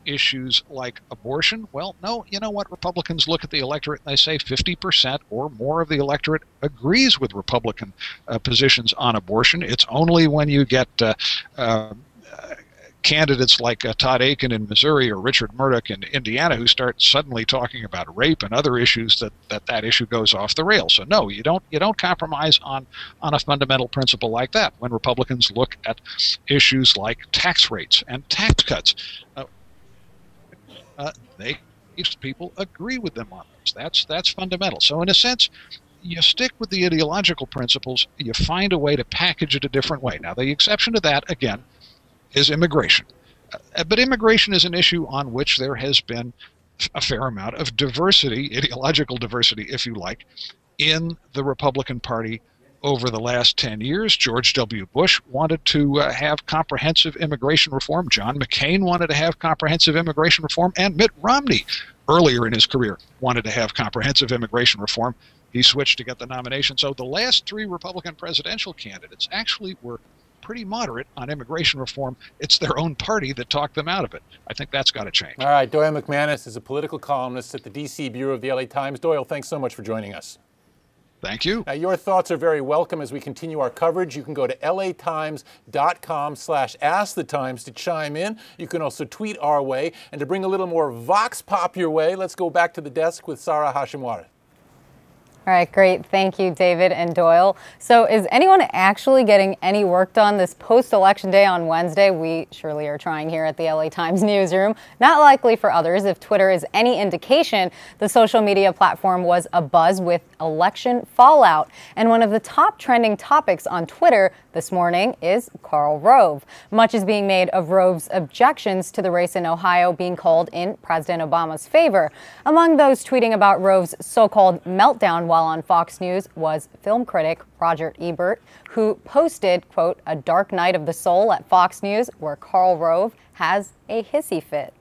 issues like abortion, well, no, you know what? Republicans look at the electorate and they say 50% or more of the electorate agrees with Republican positions on abortion. It's only when you get candidates like Todd Akin in Missouri or Richard Murdoch in Indiana who start suddenly talking about rape and other issues that issue goes off the rails. So no, you don't compromise on a fundamental principle like that. When Republicans look at issues like tax rates and tax cuts, people agree with them on those. That's fundamental. So in a sense, you stick with the ideological principles, you find a way to package it a different way. Now, the exception to that, again, is immigration. But immigration is an issue on which there has been a fair amount of diversity, ideological diversity, if you like, in the Republican Party over the last 10 years. George W. Bush wanted to have comprehensive immigration reform. John McCain wanted to have comprehensive immigration reform. And Mitt Romney, earlier in his career, wanted to have comprehensive immigration reform. He switched to get the nomination. So the last three Republican presidential candidates actually were pretty moderate on immigration reform. It's their own party that talked them out of it. I think that's got to change. All right, Doyle McManus is a political columnist at the D.C. Bureau of the LA Times. Doyle, thanks so much for joining us. Thank you. Now, your thoughts are very welcome as we continue our coverage. You can go to latimes.com/askthetimes to chime in. You can also tweet our way. And to bring a little more vox pop your way, let's go back to the desk with Sarah Hashimwada. All right, great. Thank you, David and Doyle. So is anyone actually getting any work done this post-election day on Wednesday? We surely are trying here at the LA Times newsroom. Not likely for others. If Twitter is any indication, the social media platform was abuzz with election fallout. And one of the top trending topics on Twitter this morning is Karl Rove. Much is being made of Rove's objections to the race in Ohio being called in President Obama's favor. Among those tweeting about Rove's so-called meltdown while on Fox News was film critic Roger Ebert, who posted, quote, a dark night of the soul at Fox News where Karl Rove has a hissy fit.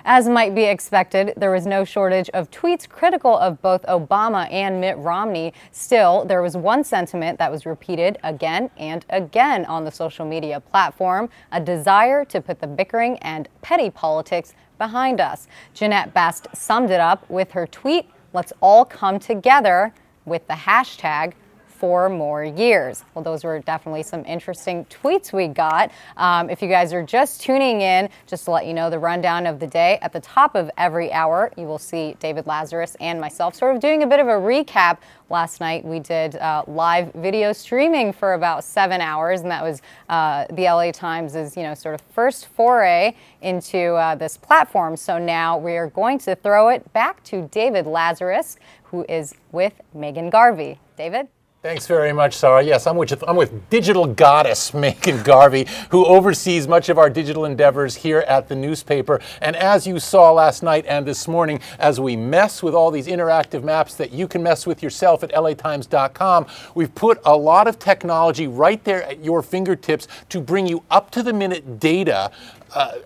As might be expected, there was no shortage of tweets critical of both Obama and Mitt Romney. Still, there was one sentiment that was repeated again and again on the social media platform, a desire to put the bickering and petty politics behind us. Jeanette Best summed it up with her tweet, "Let's all come together," with the hashtag 4 more years. Well, those were definitely some interesting tweets we got. If you guys are just tuning in, just to let you know the rundown of the day, at the top of every hour, you will see David Lazarus and myself sort of doing a bit of a recap. Last night, we did live video streaming for about 7 hours, and that was the LA Times' sort of first foray into this platform. So now we are going to throw it back to David Lazarus, who is with Megan Garvey. David? Thanks very much, Sarah. Yes, I'm with digital goddess Megan Garvey, who oversees much of our digital endeavors here at the newspaper. And as you saw last night and this morning, as we mess with all these interactive maps that you can mess with yourself at latimes.com, we've put a lot of technology right there at your fingertips to bring you up-to-the-minute data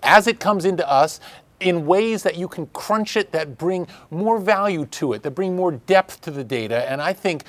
as it comes into us, in ways that you can crunch it, that bring more value to it, that bring more depth to the data, and I think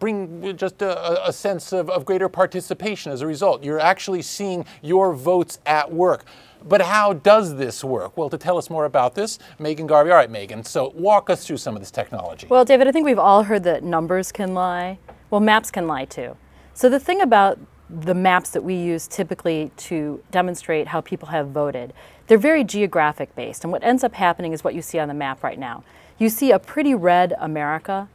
bring just a sense of greater participation as a result. You're actually seeing your votes at work. But how does this work? Well, to tell us more about this, Megan Garvey. All right, Megan, so walk us through some of this technology. Well, David, I think we've all heard that numbers can lie. Well, maps can lie too. So the thing about the maps that we use typically to demonstrate how people have voted, they're very geographic based. And what ends up happening is what you see on the map right now. You see a pretty red America,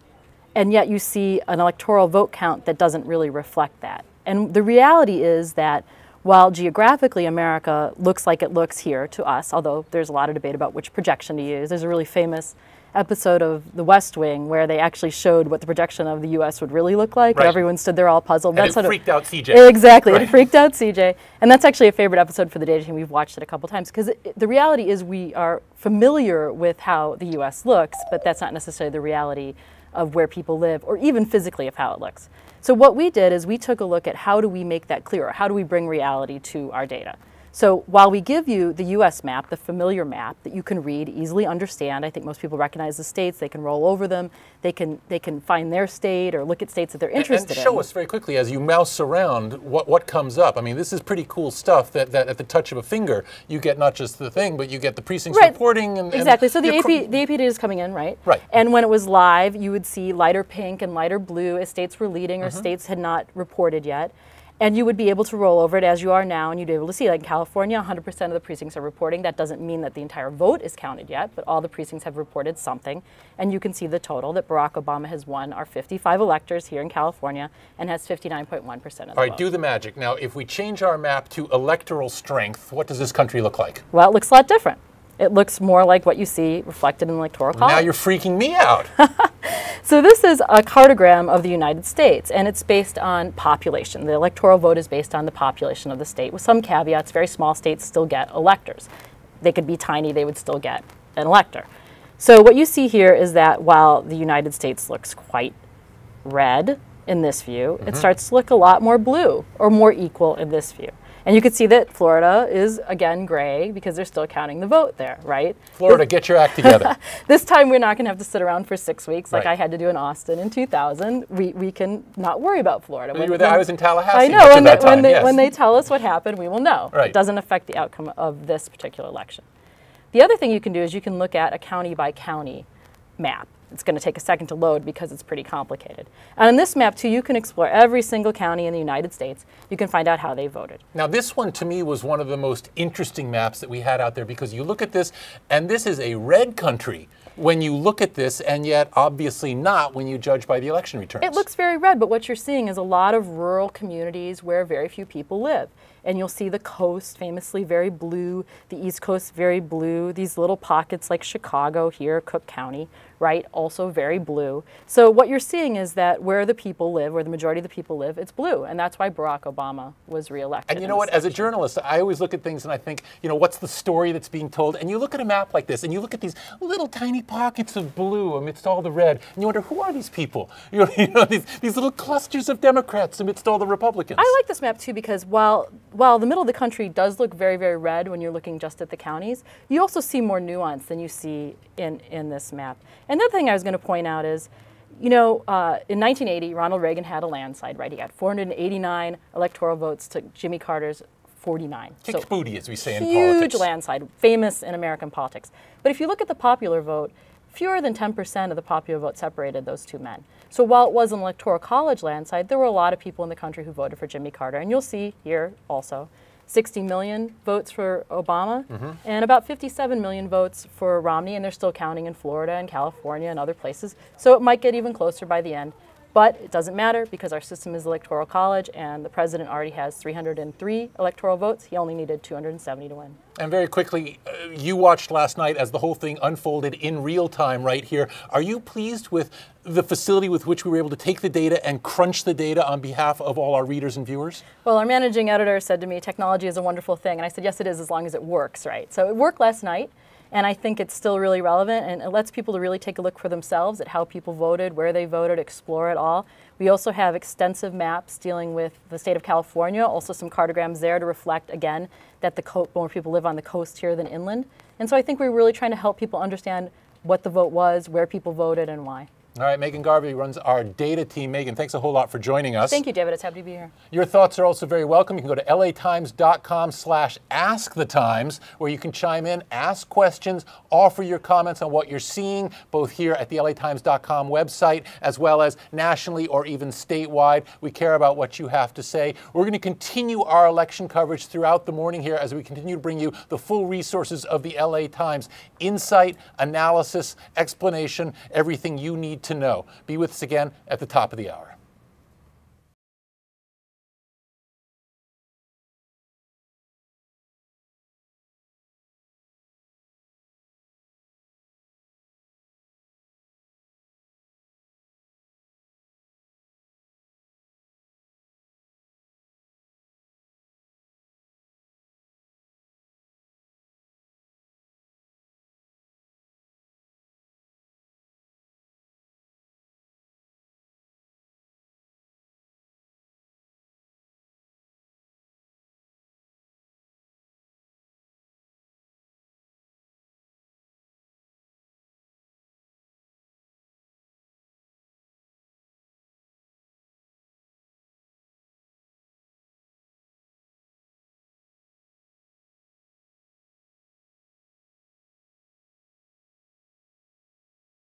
and yet you see an electoral vote count that doesn't really reflect that. And the reality is that while geographically America looks like it looks here to us, although there's a lot of debate about which projection to use, there's a really famous episode of The West Wing where they actually showed what the projection of the U.S. would really look like. Right. Everyone stood there all puzzled. And it freaked out CJ. Exactly. Right. It freaked out CJ. And that's actually a favorite episode for the data team. We've watched it a couple times because the reality is we are familiar with how the U.S. looks, but that's not necessarily the reality of where people live or even physically of how it looks. So what we did is we took a look at how do we make that clearer? How do we bring reality to our data? So while we give you the U.S. map, the familiar map that you can read, easily understand, I think most people recognize the states, they can roll over them, they can find their state or look at states that they're interested in. And show us very quickly as you mouse around what comes up. I mean, this is pretty cool stuff that at the touch of a finger, you get not just the thing, but you get the precincts reporting. Exactly. So the AP data is coming in, right? Right. And when it was live, you would see lighter pink and lighter blue as states were leading or states had not reported yet. And you would be able to roll over it as you are now, and you'd be able to see, like in California, 100% of the precincts are reporting. That doesn't mean that the entire vote is counted yet, but all the precincts have reported something. And you can see the total that Barack Obama has won our 55 electors here in California and has 59.1% of the vote. All right, do the magic. Now, if we change our map to electoral strength, what does this country look like? Well, it looks a lot different. It looks more like what you see reflected in the Electoral College. Now you're freaking me out. So this is a cartogram of the United States, and it's based on population. The electoral vote is based on the population of the state, with some caveats. Very small states still get electors. They could be tiny, they would still get an elector. So what you see here is that while the United States looks quite red in this view, it starts to look a lot more blue or more equal in this view. And you can see that Florida is, again, gray because they're still counting the vote there, right? Florida, get your act together. This time we're not going to have to sit around for 6 weeks like Right. I had to do in Austin in 2000. We can not worry about Florida. You were there. I was in Tallahassee. I know. much of When, that time, when they tell us what happened, we will know. Right. It doesn't affect the outcome of this particular election. The other thing you can do is you can look at a county by county map. It's going to take a second to load because it's pretty complicated. And in this map, too, you can explore every single county in the United States. You can find out how they voted. Now, this one to me was one of the most interesting maps that we had out there because you look at this, and this is a red country when you look at this, and yet obviously not when you judge by the election returns. It looks very red, but what you're seeing is a lot of rural communities where very few people live. And you'll see the coast famously very blue, the East Coast very blue, these little pockets like Chicago here, Cook County, right, also very blue. So what you're seeing is that where the people live, where the majority of the people live, it's blue. And that's why Barack Obama was reelected. And you know what, as a journalist, I always look at things and I think, you know, what's the story that's being told? And you look at a map like this and you look at these little tiny pockets of blue amidst all the red, and you wonder, who are these people? You know these little clusters of Democrats amidst all the Republicans. I like this map too because while the middle of the country does look very, very red when you're looking just at the counties, you also see more nuance than you see in this map. And the other thing I was going to point out is, you know, in 1980, Ronald Reagan had a landslide, right? He got 489 electoral votes to Jimmy Carter's 49. Kick booty, as we say in politics. Huge landslide, famous in American politics. But if you look at the popular vote, fewer than 10% of the popular vote separated those two men. So while it was an electoral college landslide, there were a lot of people in the country who voted for Jimmy Carter. And you'll see here also 60 million votes for Obama and about 57 million votes for Romney, and they're still counting in Florida and California and other places. So it might get even closer by the end. But it doesn't matter because our system is electoral college and the president already has 303 electoral votes. He only needed 270 to win. And very quickly, you watched last night as the whole thing unfolded in real time right here. Are you pleased with the facility with which we were able to take the data and crunch the data on behalf of all our readers and viewers? Well, our managing editor said to me, technology is a wonderful thing. And I said, yes, it is, as long as it works, right? So it worked last night. And I think it's still really relevant, and it lets people to really take a look for themselves at how people voted, where they voted, explore it all. We also have extensive maps dealing with the state of California, also some cartograms there to reflect, again, that more people live on the coast here than inland. And so I think we're really trying to help people understand what the vote was, where people voted, and why. All right, Megan Garvey runs our data team. Megan, thanks a whole lot for joining us. Thank you, David. It's happy to be here. Your thoughts are also very welcome. You can go to latimes.com/askthetimes, where you can chime in, ask questions, offer your comments on what you're seeing, both here at the latimes.com website, as well as nationally or even statewide. We care about what you have to say. We're going to continue our election coverage throughout the morning here as we continue to bring you the full resources of the LA Times. Insight, analysis, explanation, everything you need to know. Be with us again at the top of the hour.